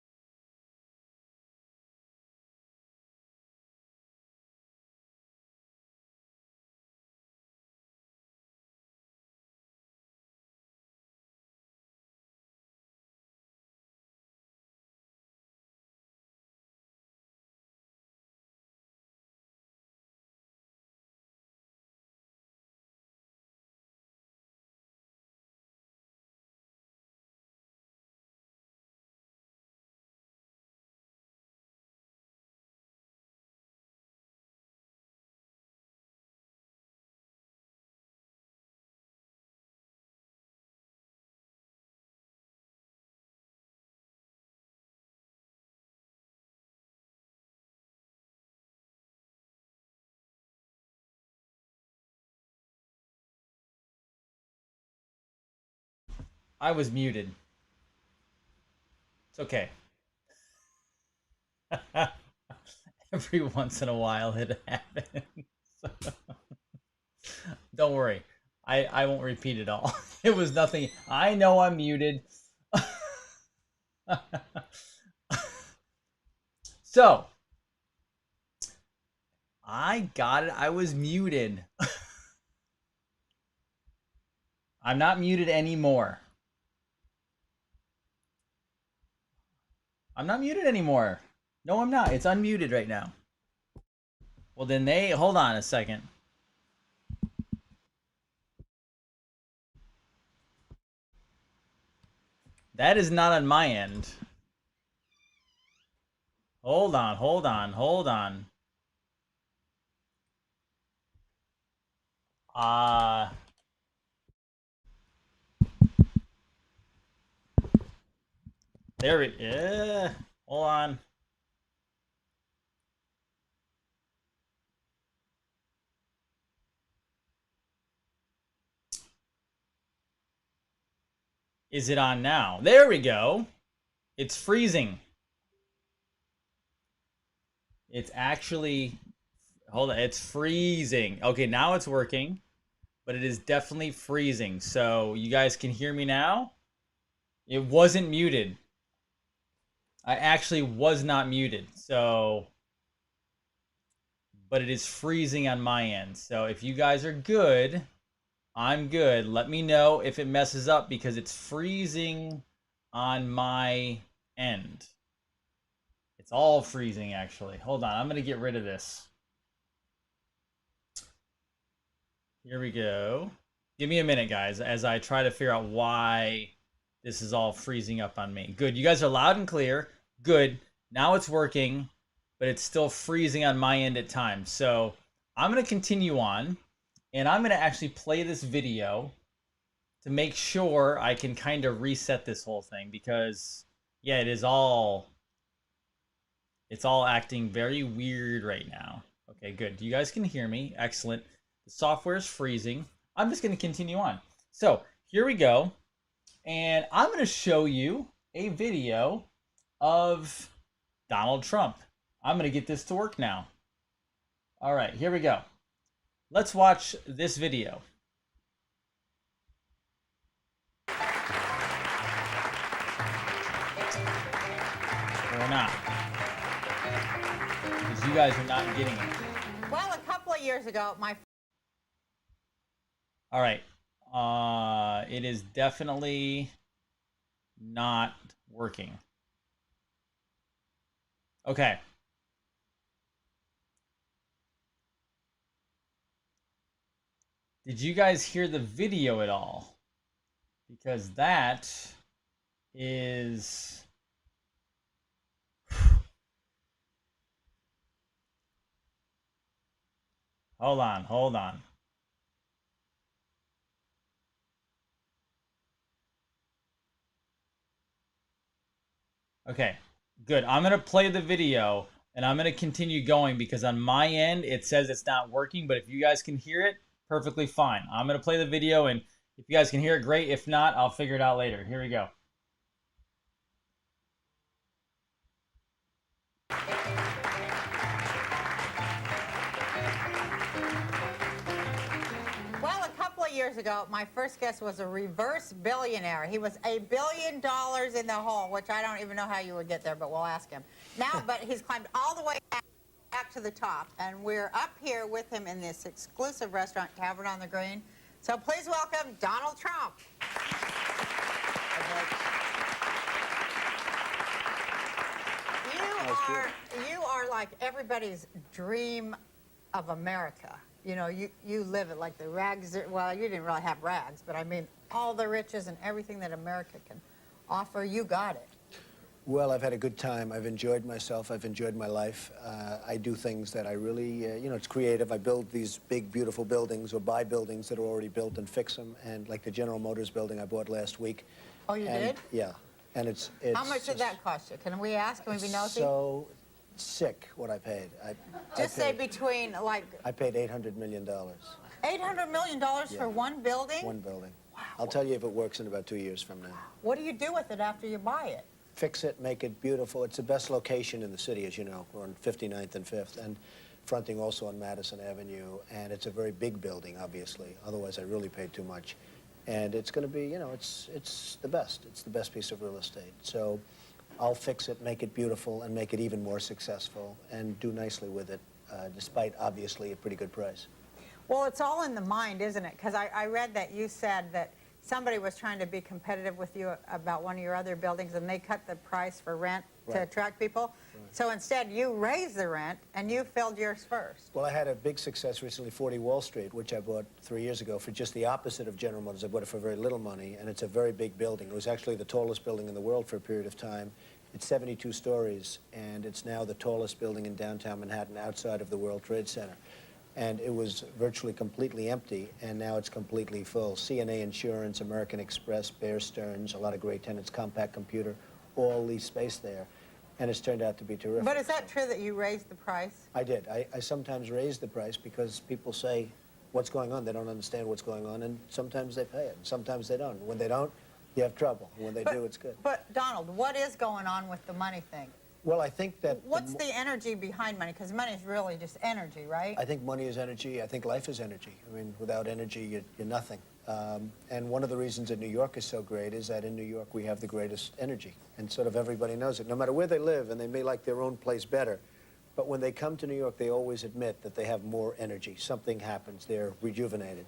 I was muted. It's okay. Every once in a while it happens. Don't worry. I won't repeat it all. It was nothing. I know I'm muted. So, I got it. I was muted. I'm not muted anymore. I'm not muted anymore. No, I'm not. It's unmuted right now. Well, then hold on a second. That is not on my end. Hold on, hold on, hold on. There we hold on. Is it on now? There we go. It's freezing. It's actually, hold on, it's freezing. Okay, now it's working, but it is definitely freezing. So you guys can hear me now? It wasn't muted. I actually was not muted. So, but it is freezing on my end. So if you guys are good, I'm good. Let me know if it messes up because it's freezing on my end. It's all freezing, actually. Hold on. I'm going to get rid of this. Here we go. Give me a minute, guys, as I try to figure out why this is all freezing up on me. Good. You guys are loud and clear. Good. Now it's working. but it's still freezing on my end at times. So I'm going to continue on, and I'm going to actually play this video to make sure I can kind of reset this whole thing, because yeah, it's all acting very weird right now. Okay, good. You guys can hear me. Excellent. The software is freezing. I'm just going to continue on. So here we go. And I'm going to show you a video of Donald Trump. I'm going to get this to work now. All right, here we go. Let's watch this video. Or not. Because you guys are not getting it. Well, a couple of years ago, my... All right. It is definitely not working. Okay. Did you guys hear the video at all? Because that is... Hold on. Okay, good. I'm going to play the video, and I'm going to continue going, because on my end, it says it's not working, but if you guys can hear it, perfectly fine. I'm going to play the video, and if you guys can hear it, great. If not, I'll figure it out later. Here we go. Well, a couple of years ago, my first guest was a reverse billionaire. He was $1 billion in the hole, which I don't even know how you would get there, but we'll ask him. Now, but he's climbed all the way back to the top, and we're up here with him in this exclusive restaurant, Tavern on the Green. So please welcome Donald Trump. You are like everybody's dream of America. You know, you live it like the rags. Well, you didn't really have rags, but I mean all the riches and everything that America can offer. You got it. Well, I've had a good time. I've enjoyed myself. I've enjoyed my life. I do things that I really, you know, it's creative. I build these big, beautiful buildings, or buy buildings that are already built and fix them. And like the General Motors building I bought last week. Oh, you did? Yeah. And it's How much did that cost you? Can we ask? Can we be nosy? So sick what I paid. Just say between, like... I paid $800 million. $800 million for one building? One building. Wow. I'll tell you if it works in about 2 years from now. What do you do with it after you buy it? Fix it, make it beautiful. It's the best location in the city, as you know. We're on 59th and 5th, and fronting also on Madison Avenue. And it's a very big building, obviously. Otherwise, I really paid too much. And it's going to be, you know, it's the best. It's the best piece of real estate. So I'll fix it, make it beautiful, and make it even more successful, and do nicely with it, despite, obviously, a pretty good price. Well, it's all in the mind, isn't it? Because I read that you said that somebody was trying to be competitive with you about one of your other buildings, and they cut the price for rent to attract people. Right. So instead, you raised the rent, and you filled yours first. Well, I had a big success recently, 40 Wall Street, which I bought 3 years ago for just the opposite of General Motors. I bought it for very little money, and it's a very big building. It was actually the tallest building in the world for a period of time. It's 72 stories, and it's now the tallest building in downtown Manhattan outside of the World Trade Center. And it was virtually completely empty, and now it's completely full. CNA Insurance, American Express, Bear Stearns, a lot of great tenants, Compact Computer, all lease space there. And it's turned out to be terrific. But is that true that you raised the price? I did. I sometimes raise the price because people say, what's going on? They don't understand what's going on, and sometimes they pay it, and sometimes they don't. When they don't, you have trouble. When they do, it's good. But, Donald, what is going on with the money thing? Well, I think that... What's the energy behind money? Because money is really just energy, right? I think money is energy. I think life is energy. I mean, without energy, you're nothing. And one of the reasons that New York is so great is that in New York we have the greatest energy. And sort of everybody knows it, no matter where they live, and they may like their own place better. But when they come to New York, they always admit that they have more energy. Something happens. They're rejuvenated.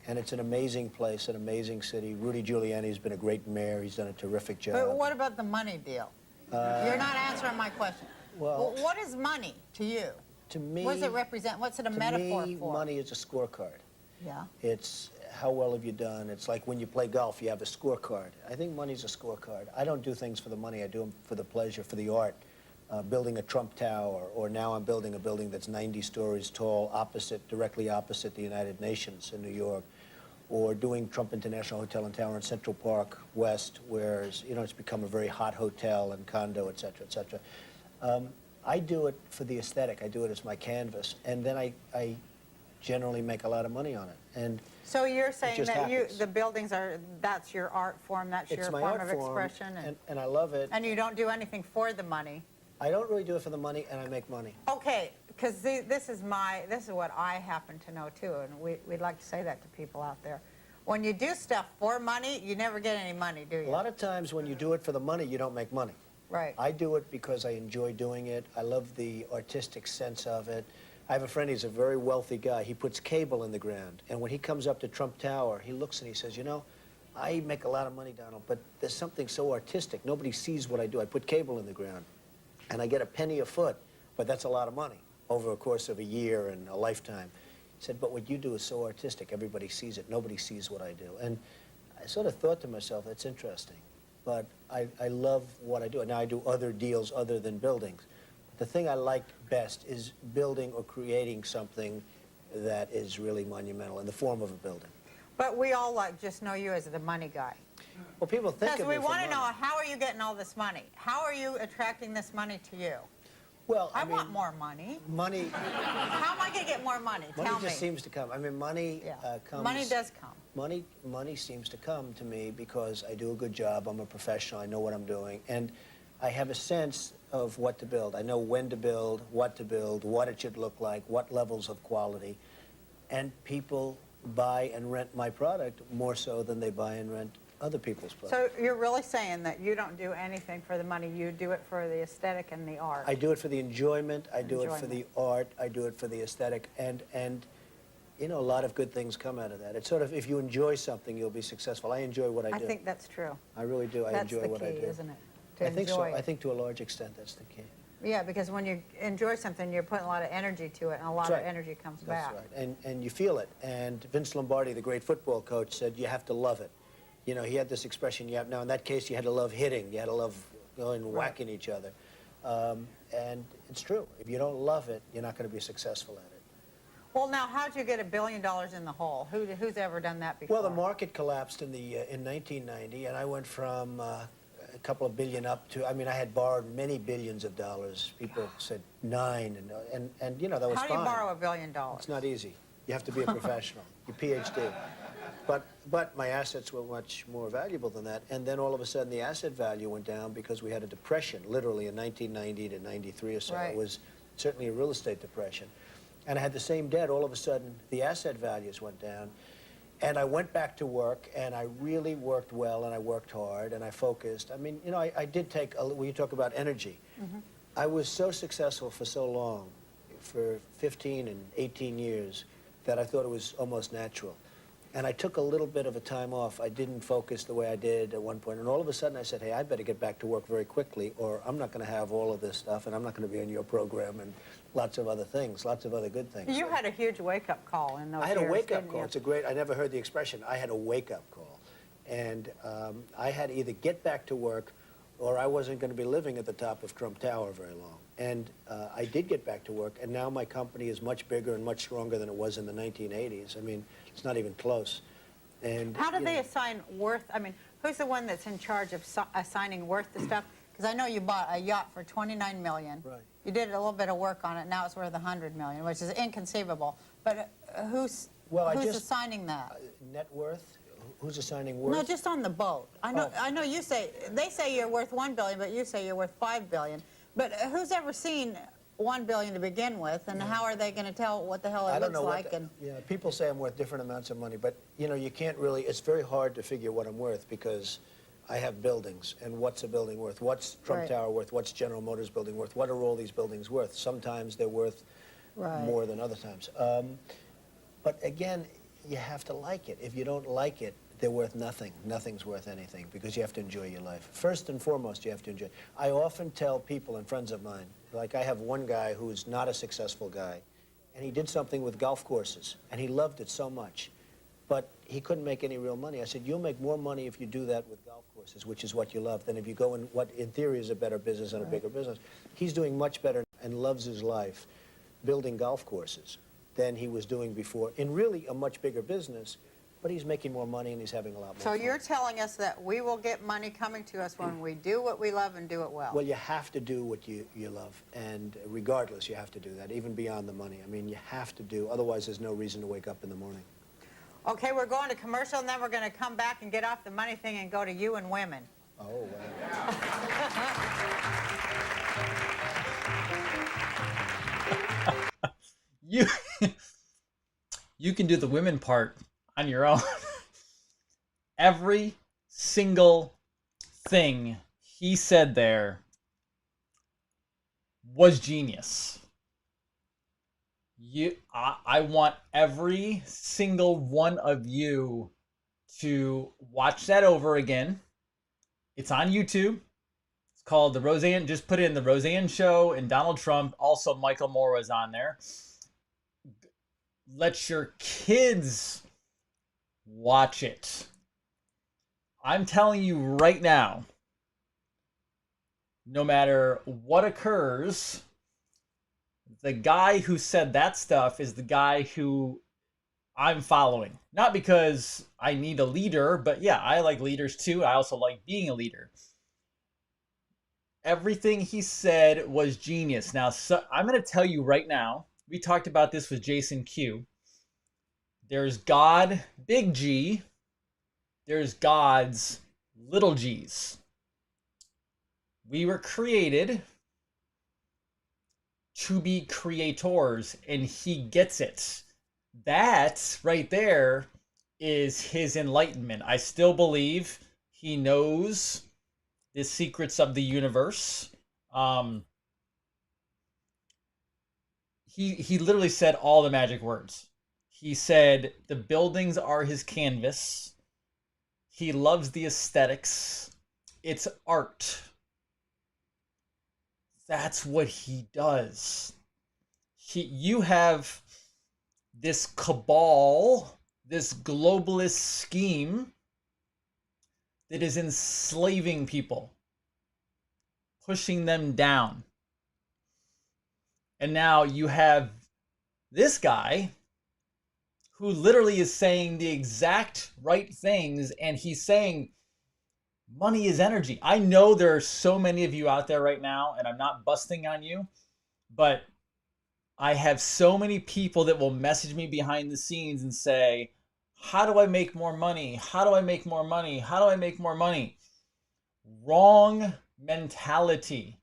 And it's an amazing place, an amazing city. Rudy Giuliani's been a great mayor. He's done a terrific job. But what about the money deal? You're not answering my question. Well, what is money to you? To me... What does it represent? What's it a metaphor for? To me, money is a scorecard. Yeah. It's how well have you done. It's like when you play golf, you have a scorecard. I think money's a scorecard. I don't do things for the money. I do them for the pleasure, for the art. building a Trump Tower, or now I'm building a building that's 90 stories tall, directly opposite the United Nations in New York, or doing Trump International Hotel and Tower in Central Park West, where it's become a very hot hotel and condo, et cetera, et cetera. I do it for the aesthetic. I do it as my canvas, and then I generally make a lot of money on it. And so you're saying that happens. the buildings that's your art form, that's It's your my form art of form, expression, and I love it. And you don't do anything for the money. I don't really do it for the money, and I make money. Okay, because this is what I happen to know too, and we'd like to say that to people out there. When you do stuff for money, you never get any money, do you? A lot of times when you do it for the money, you don't make money. Right. I do it because I enjoy doing it. I love the artistic sense of it. I have a friend, he's a very wealthy guy. He puts cable in the ground, and when he comes up to Trump Tower, he looks and he says, I make a lot of money, Donald, but there's something so artistic. Nobody sees what I do. I put cable in the ground, and I get a penny a foot, but that's a lot of money over a course of a year and a lifetime. He said, but what you do is so artistic. Everybody sees it. Nobody sees what I do. And I sort of thought to myself, that's interesting. But I love what I do. Now, I do other deals other than buildings. The thing I like best is building or creating something that is really monumental in the form of a building. But we all just know you as the money guy. Well, people think of me Because we for want to money. know, how are you getting all this money? How are you attracting this money to you? Well, I want more money. Money. How am I going to get more money? Money Tell me. just seems to come. I mean, money comes. Money does come. Money seems to come to me because I do a good job. I'm a professional. I know what I'm doing, and I have a sense of what to build. I know when to build, what it should look like, what levels of quality, and people buy and rent my product more so than they buy and rent other people's products. So you're really saying that you don't do anything for the money, you do it for the aesthetic and the art. I do it for the enjoyment, I do it for the art, I do it for the aesthetic, and a lot of good things come out of that. It's sort of, if you enjoy something, you'll be successful. I enjoy what I do. I think that's true. I really do. I enjoy what I do. That's the key, isn't it? To I think so. enjoy I it. think to a large extent that's the key. Yeah, because when you enjoy something, you're putting a lot of energy to it, and a lot of energy comes back. That's right. And you feel it. And Vince Lombardi, the great football coach, said you have to love it. He had this expression, now in that case, you had to love hitting. You had to love going and whacking each other. And it's true. If you don't love it, you're not going to be successful at it. Well, now, how'd you get $1 billion in the hole? Who's ever done that before? Well, the market collapsed in 1990, and I went from a couple of billion up to, I had borrowed many billions of dollars. People said 9, and that was fine. How do you borrow $1 billion? It's not easy. You have to be a professional. Your PhD. But my assets were much more valuable than that. And then all of a sudden the asset value went down because we had a depression, literally in 1990 to 93 or so. Right. It was certainly a real estate depression. And I had the same debt. All of a sudden the asset values went down. And I went back to work, and I really worked well, and I worked hard, and I focused. I did take, when you talk about energy, I was so successful for so long, for 15 and 18 years, that I thought it was almost natural. And I took a little bit of a time off. I didn't focus the way I did at one point. And all of a sudden I said, hey, I better get back to work very quickly, or I'm not going to have all of this stuff, and I'm not going to be on your program, and lots of other things, lots of other good things. You had a huge wake-up call in those I had a years, wake-up didn't call. you? It's a great, I never heard the expression, I had a wake-up call. And I had to either get back to work, or I wasn't going to be living at the top of Trump Tower very long. And I did get back to work, and now my company is much bigger and much stronger than it was in the 1980s. It's not even close. And how do they assign worth? Who's the one that's in charge of assigning worth to stuff? Because I know you bought a yacht for $29 million. Right. You did a little bit of work on it. Now it's worth $100 million, which is inconceivable. But who's assigning that? Net worth? Who's assigning worth? No, just on the boat. I know you say, they say you're worth $1 billion, but you say you're worth $5 billion. But who's ever seen $1 billion to begin with, and how are they going to tell what the hell it looks like? People say I'm worth different amounts of money, but you can't really. It's very hard to figure what I'm worth because I have buildings, and what's a building worth? What's Trump Tower worth? What's General Motors building worth? What are all these buildings worth? Sometimes they're worth more than other times. But again, you have to like it. If you don't like it, they're worth nothing. Nothing's worth anything because you have to enjoy your life. First and foremost, you have to enjoy. I often tell people and friends of mine, like I have one guy who's not a successful guy, and he did something with golf courses, and he loved it so much. But he couldn't make any real money. I said, you'll make more money if you do that with golf courses, which is what you love, than if you go in what in theory is a better business and a bigger business. He's doing much better and loves his life building golf courses than he was doing before in really a much bigger business, but he's making more money and he's having a lot more So fun. you're telling us that we will get money coming to us when we do what we love and do it well. Well, you have to do what you love, and regardless, you have to do that, even beyond the money. I mean, you have to do, otherwise there's no reason to wake up in the morning. Okay, we're going to commercial, and then we're going to come back and get off the money thing and go to you and women. Oh, wow. You can do the women part on your own. Every single thing he said there was genius. I want every single one of you to watch that over again. It's on YouTube. It's called The Roseanne. Just put in The Roseanne Show and Donald Trump. Also, Michael Moore was on there. Let your kids watch it. I'm telling you right now, no matter what occurs, the guy who said that stuff is the guy who I'm following. Not because I need a leader, but yeah, I like leaders too. I also like being a leader. Everything he said was genius. Now, so I'm going to tell you right now, we talked about this with Jason Q. There's God, big G. There's God's little g's. We were created to be creators, and he gets it. That right there is his enlightenment. I still believe he knows the secrets of the universe. He literally said all the magic words. He said the buildings are his canvas. He loves the aesthetics. It's art. That's what he does. You have this cabal, this globalist scheme that is enslaving people, pushing them down. And now you have this guy who literally is saying the exact right things, and he's saying money is energy. I know there are so many of you out there right now, and I'm not busting on you, but I have so many people that will message me behind the scenes and say, how do I make more money? How do I make more money? How do I make more money? Wrong mentality.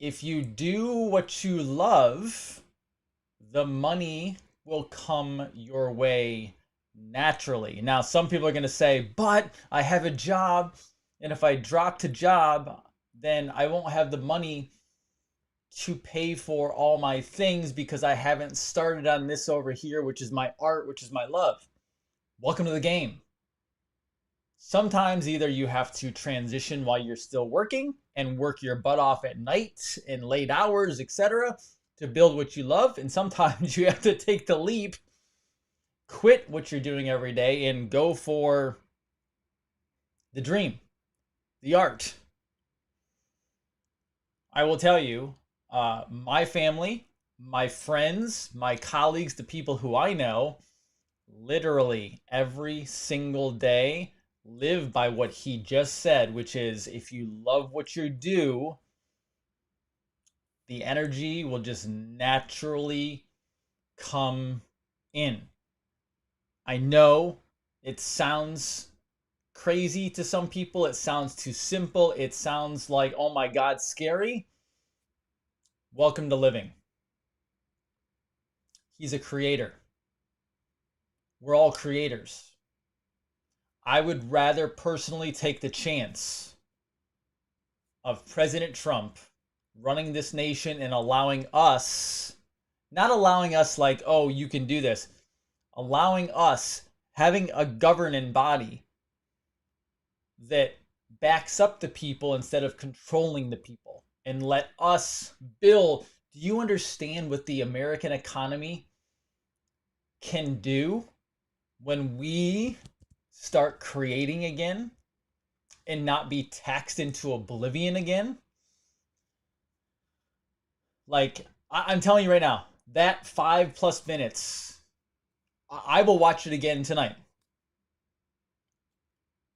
If you do what you love, the money will come your way naturally. Now, some people are going to say, but I have a job, and if I drop to job, then I won't have the money to pay for all my things because I haven't started on this over here, which is my art, which is my love. Welcome to the game. Sometimes either you have to transition while you're still working and work your butt off at night and late hours, etc., to build what you love. And sometimes you have to take the leap, quit what you're doing every day, and go for the dream, the art. I will tell you, my family, my friends, my colleagues, the people who I know, literally every single day live by what he just said, which is if you love what you do, the energy will just naturally come in. I know it sounds crazy to some people. It sounds too simple. It sounds like, oh my God, scary. Welcome to living. He's a creator. We're all creators. I would rather personally take the chance of President Trump running this nation and allowing us, not allowing us like, oh, you can do this, allowing us having a governing body that backs up the people instead of controlling the people, and let us build. Do you understand what the American economy can do when we start creating again and not be taxed into oblivion again. Like, I'm telling you right now, that 5+ minutes, I will watch it again tonight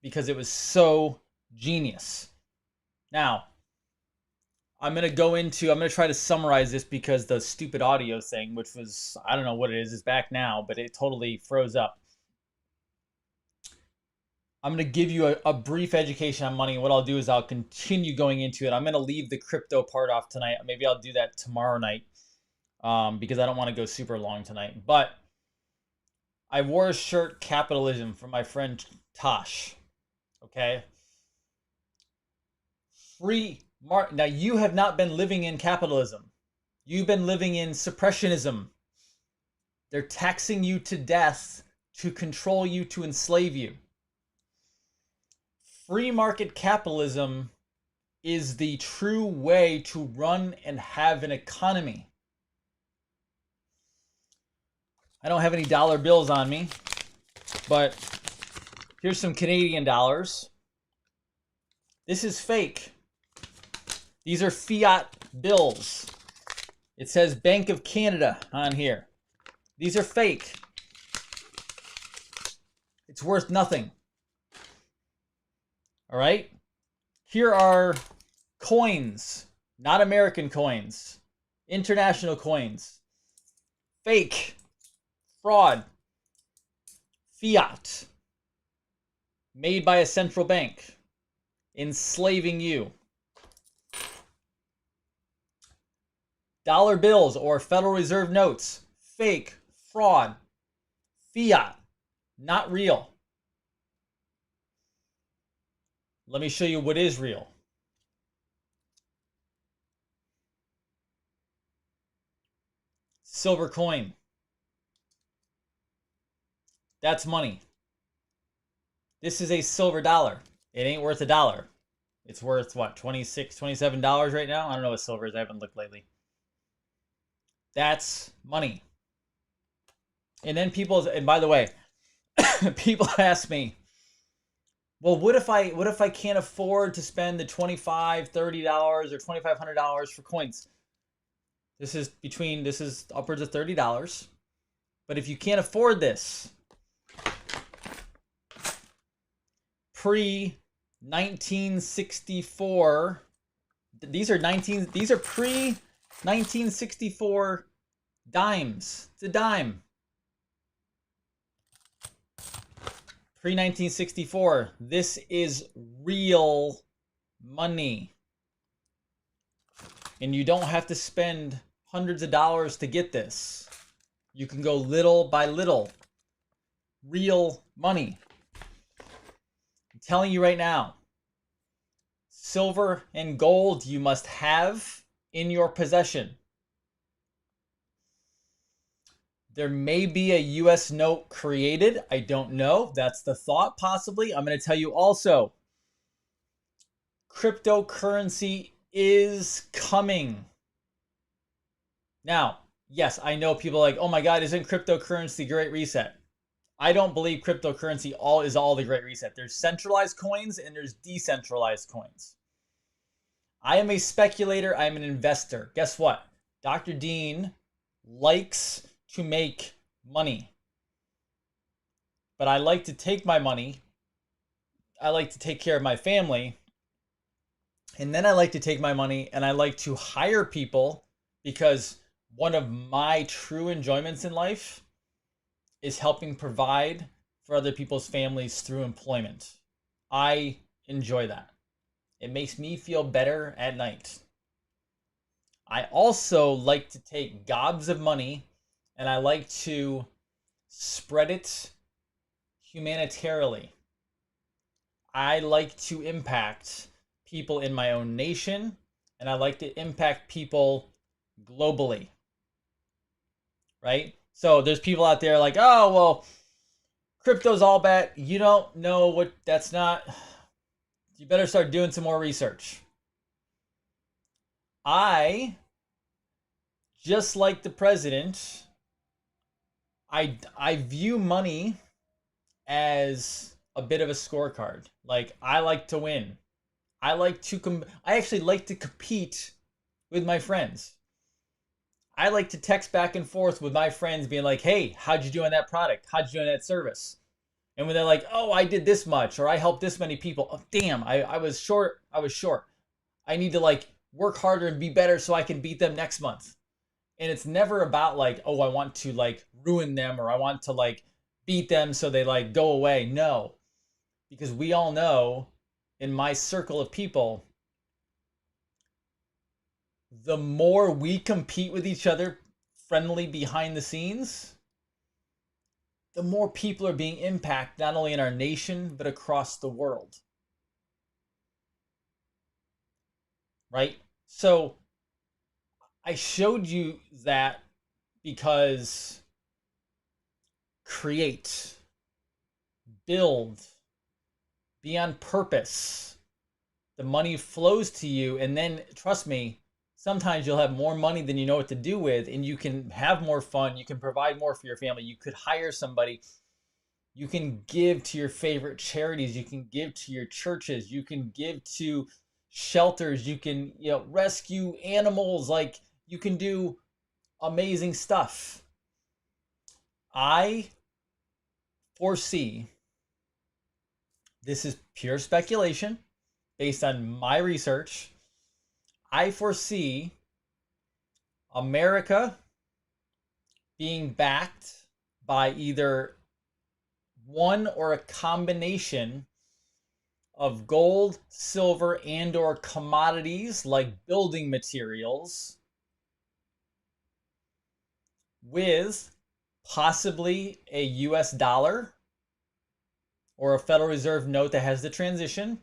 because it was so genius. Now, I'm going to try to summarize this because the stupid audio thing, which was, I don't know what it is back now, but it totally froze up. I'm going to give you a brief education on money. What I'll do is I'll continue going into it. I'm going to leave the crypto part off tonight. Maybe I'll do that tomorrow night because I don't want to go super long tonight. But I wore a shirt, Capitalism, from my friend Tosh. Okay? Now, you have not been living in capitalism. You've been living in suppressionism. They're taxing you to death to control you, to enslave you. Free market capitalism is the true way to run and have an economy. I don't have any dollar bills on me, but here's some Canadian dollars. This is fake. These are fiat bills. It says Bank of Canada on here. These are fake. It's worth nothing. All right? Here are coins, not American coins, international coins. Fake, fraud, fiat, made by a central bank, enslaving you. Dollar bills or Federal Reserve notes, fake, fraud, fiat, not real. Let me show you what is real. Silver coin. That's money. This is a silver dollar. It ain't worth $1. It's worth what, $26, $27 right now? I don't know what silver is. I haven't looked lately. That's money. And then and by the way, people ask me, well, what if I can't afford to spend the $25, $30 or $2,500 for coins? This is upwards of $30. But if you can't afford this, pre-1964, these are pre-1964 dimes. It's a dime. Pre-1964, this is real money. And you don't have to spend hundreds of dollars to get this. You can go little by little. Real money. I'm telling you right now, silver and gold you must have in your possession. There may be a US note created. I don't know. That's the thought, possibly. I'm going to tell you also, cryptocurrency is coming. Now, yes, I know people are like, oh my God, isn't cryptocurrency the Great Reset? I don't believe cryptocurrency is all the Great Reset. There's centralized coins and there's decentralized coins. I am a speculator. I'm an investor. Guess what? Dr. Dean likes to make money. But I like to take my money. I like to take care of my family. And then I like to take my money and I like to hire people, because one of my true enjoyments in life is helping provide for other people's families through employment. I enjoy that. It makes me feel better at night. I also like to take gobs of money and I like to spread it humanitarily. I like to impact people in my own nation, and I like to impact people globally. Right? So there's people out there like, oh, well, crypto's all bad. You don't know what, that's not, you better start doing some more research. I, just like the president, I view money as a bit of a scorecard. Like, I like to win. I actually like to compete with my friends. I like to text back and forth with my friends being like, "Hey, how'd you do on that product? How'd you do on that service?" And when they're like, "Oh, I did this much," or "I helped this many people." Oh, damn, I was short. I was short. I need to like work harder and be better so I can beat them next month. And it's never about like, "Oh, I want to like ruin them," or "I want to like beat them so they like go away." No, because we all know in my circle of people, the more we compete with each other friendly behind the scenes, the more people are being impacted, not only in our nation, but across the world. Right? So I showed you that because create, build, be on purpose. The money flows to you, and then trust me, sometimes you'll have more money than you know what to do with, and you can have more fun. You can provide more for your family. You could hire somebody. You can give to your favorite charities. You can give to your churches. You can give to shelters. You can, rescue animals. Like, you can do amazing stuff. I foresee, this is pure speculation based on my research, I foresee America being backed by either one or a combination of gold, silver, and or commodities like building materials, with possibly a US dollar or a Federal Reserve note that has the transition.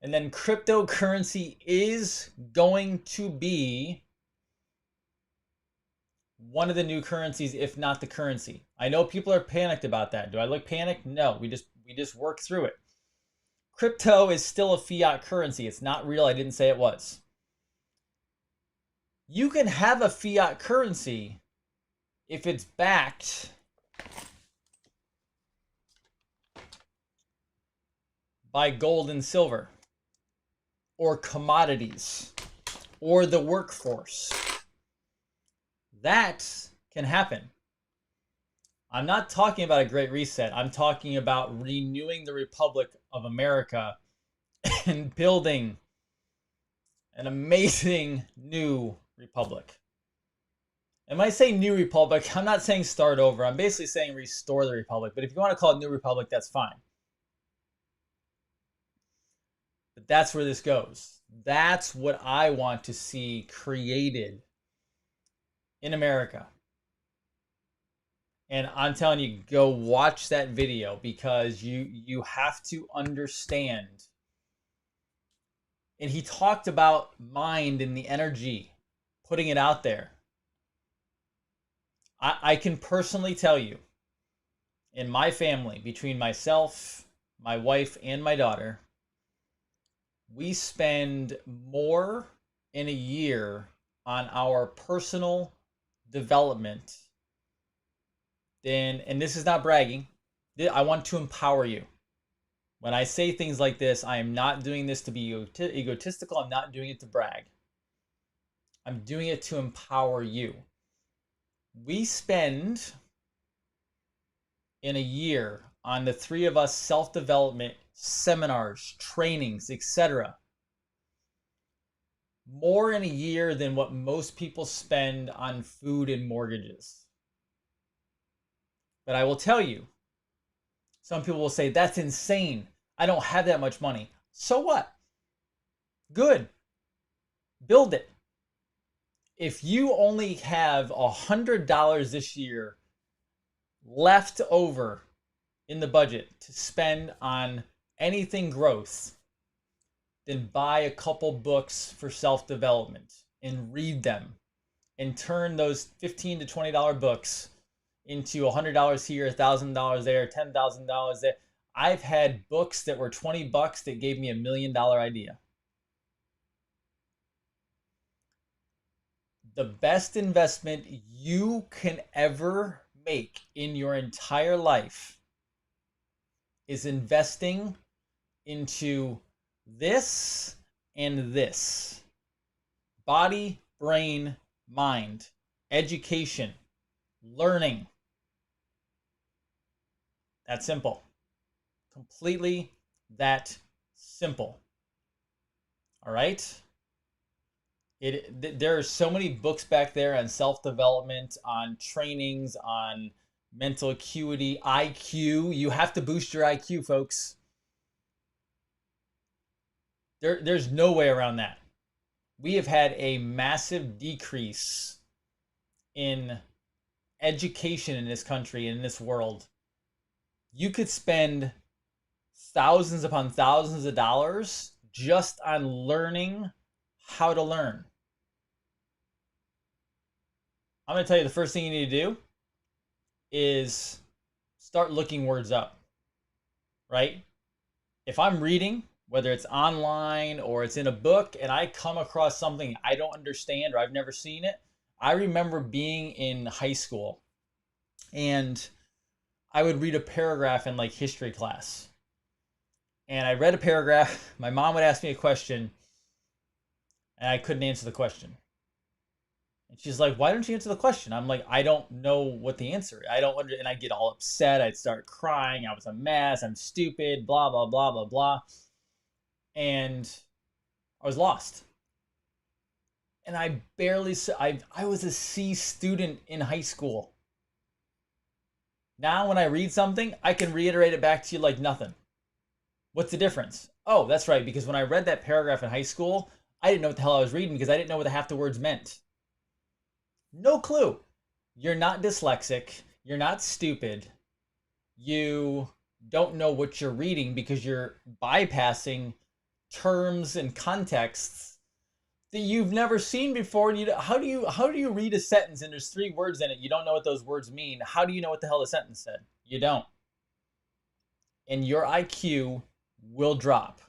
And then cryptocurrency is going to be one of the new currencies, if not the currency. I know people are panicked about that. Do I look panicked? No, we just work through it. Crypto is still a fiat currency. It's not real. I didn't say it was. You can have a fiat currency if it's backed by gold and silver, or commodities, or the workforce. That can happen. I'm not talking about a great reset. I'm talking about renewing the Republic of America and building an amazing new republic. And when I say new republic, I'm not saying start over. I'm basically saying restore the republic. But if you want to call it new republic, that's fine. But that's where this goes. That's what I want to see created in America. And I'm telling you, go watch that video, because you have to understand. And he talked about mind and the energy, putting it out there. I can personally tell you, in my family, between myself, my wife, and my daughter, we spend more in a year on our personal development than, and this is not bragging, I want to empower you. When I say things like this, I am not doing this to be egotistical. I'm not doing it to brag. I'm doing it to empower you. We spend in a year on the three of us self-development seminars, trainings, etc. more in a year than what most people spend on food and mortgages. But I will tell you, some people will say, that's insane. I don't have that much money. So what? Good. Build it. If you only have $100 this year left over in the budget to spend on anything growth, then buy a couple books for self-development and read them, and turn those $15 to $20 books into $100 here, $1,000 there, $10,000 there. I've had books that were $20 that gave me $1 million idea. The best investment you can ever make in your entire life is investing into this and this: body, brain, mind, education, learning. That simple. Completely that simple. All right? There are so many books back there on self-development, on trainings, on mental acuity, IQ. You have to boost your IQ, folks. There's no way around that. We have had a massive decrease in education in this country, in this world. You could spend thousands upon thousands of dollars just on learning how to learn. I'm going to tell you the first thing you need to do is start looking words up, right? If I'm reading, whether it's online or it's in a book, and I come across something I don't understand or I've never seen it, I remember being in high school and I would read a paragraph in like history class. And I read a paragraph, my mom would ask me a question, and I couldn't answer the question. And she's like, "Why don't you answer the question?" I'm like, "I don't know what the answer is. I don't under," and I'd get all upset. I'd start crying. I was a mess. I'm stupid, blah, blah, blah, blah, blah. And I was lost. And I was a C student in high school. Now when I read something, I can reiterate it back to you like nothing. What's the difference? Oh, that's right, because when I read that paragraph in high school, I didn't know what the hell I was reading because I didn't know what half the words meant. No clue. You're not dyslexic. You're not stupid. You don't know what you're reading because you're bypassing terms and contexts that you've never seen before. And how do you read a sentence and there's 3 words in it? You don't know what those words mean. How do you know what the hell the sentence said? You don't. And your IQ will drop.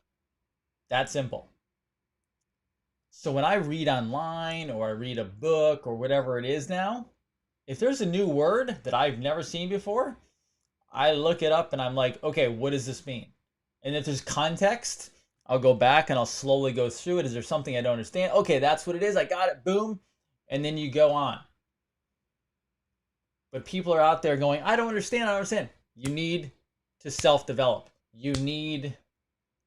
That simple. So when I read online or I read a book or whatever it is now, if there's a new word that I've never seen before, I look it up and I'm like, okay, what does this mean? And if there's context, I'll go back and I'll slowly go through it. Is there something I don't understand? Okay, that's what it is. I got it. Boom. And then you go on. But people are out there going, I don't understand. I don't understand. You need to self-develop. You need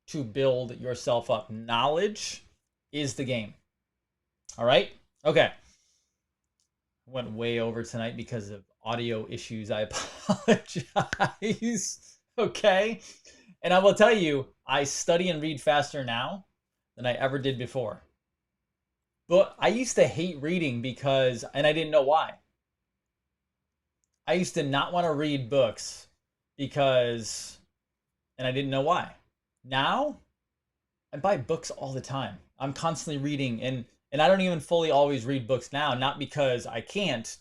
to build yourself up. Knowledge is the game. All right? Okay. Went way over tonight because of audio issues. I apologize. Okay? And I will tell you, I study and read faster now than I ever did before. But I used to hate reading and I didn't know why. I used to not want to read books and I didn't know why. Now, I buy books all the time. I'm constantly reading, and I don't even fully always read books now, not because I can't,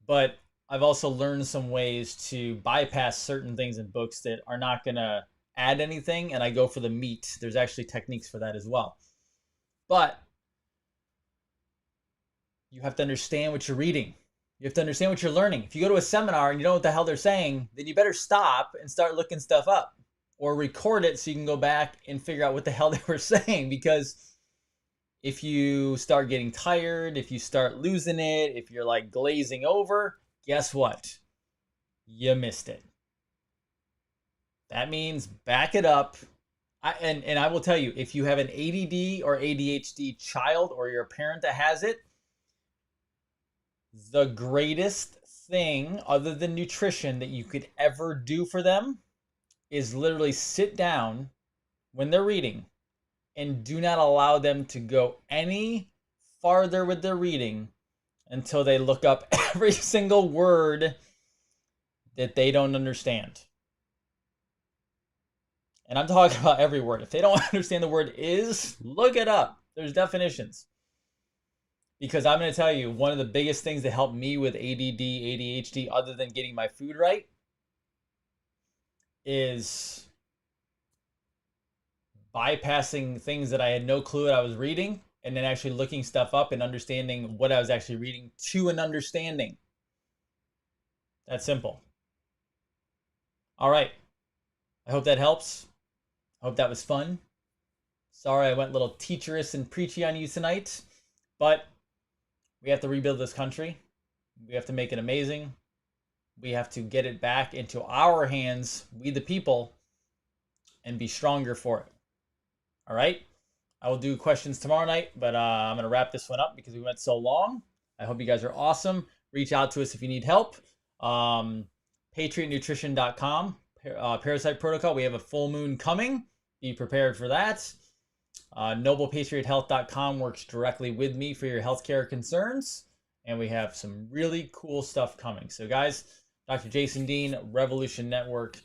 but I've also learned some ways to bypass certain things in books that are not going to add anything, and I go for the meat. There's actually techniques for that as well. But you have to understand what you're reading. You have to understand what you're learning. If you go to a seminar and you don't know what the hell they're saying, then you better stop and start looking stuff up or record it so you can go back and figure out what the hell they were saying. Because if you start getting tired, if you start losing it, if you're like glazing over, guess what? You missed it. That means back it up. And I will tell you, if you have an ADD or ADHD child or you're a parent that has it, the greatest thing other than nutrition that you could ever do for them is literally sit down when they're reading and do not allow them to go any farther with their reading until they look up every single word that they don't understand. And I'm talking about every word. If they don't understand the word is, look it up. There's definitions. Because I'm going to tell you, one of the biggest things that helped me with ADD, ADHD, other than getting my food right, is bypassing things that I had no clue what I was reading, and then actually looking stuff up and understanding what I was actually reading to an understanding. That simple. All right. I hope that helps. I hope that was fun. Sorry I went a little teacherous and preachy on you tonight, but we have to rebuild this country. We have to make it amazing. We have to get it back into our hands, we the people, and be stronger for it. All right? I will do questions tomorrow night, but I'm going to wrap this one up because we went so long. I hope you guys are awesome. Reach out to us if you need help. PatriotNutrition.com, Parasite Protocol. We have a full moon coming. Be prepared for that. NoblePatriotHealth.com works directly with me for your healthcare concerns. And we have some really cool stuff coming. So guys, Dr. Jason Dean, Revolution Network.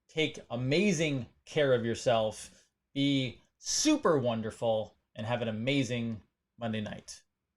Take amazing care of yourself. Be super wonderful and have an amazing Monday night.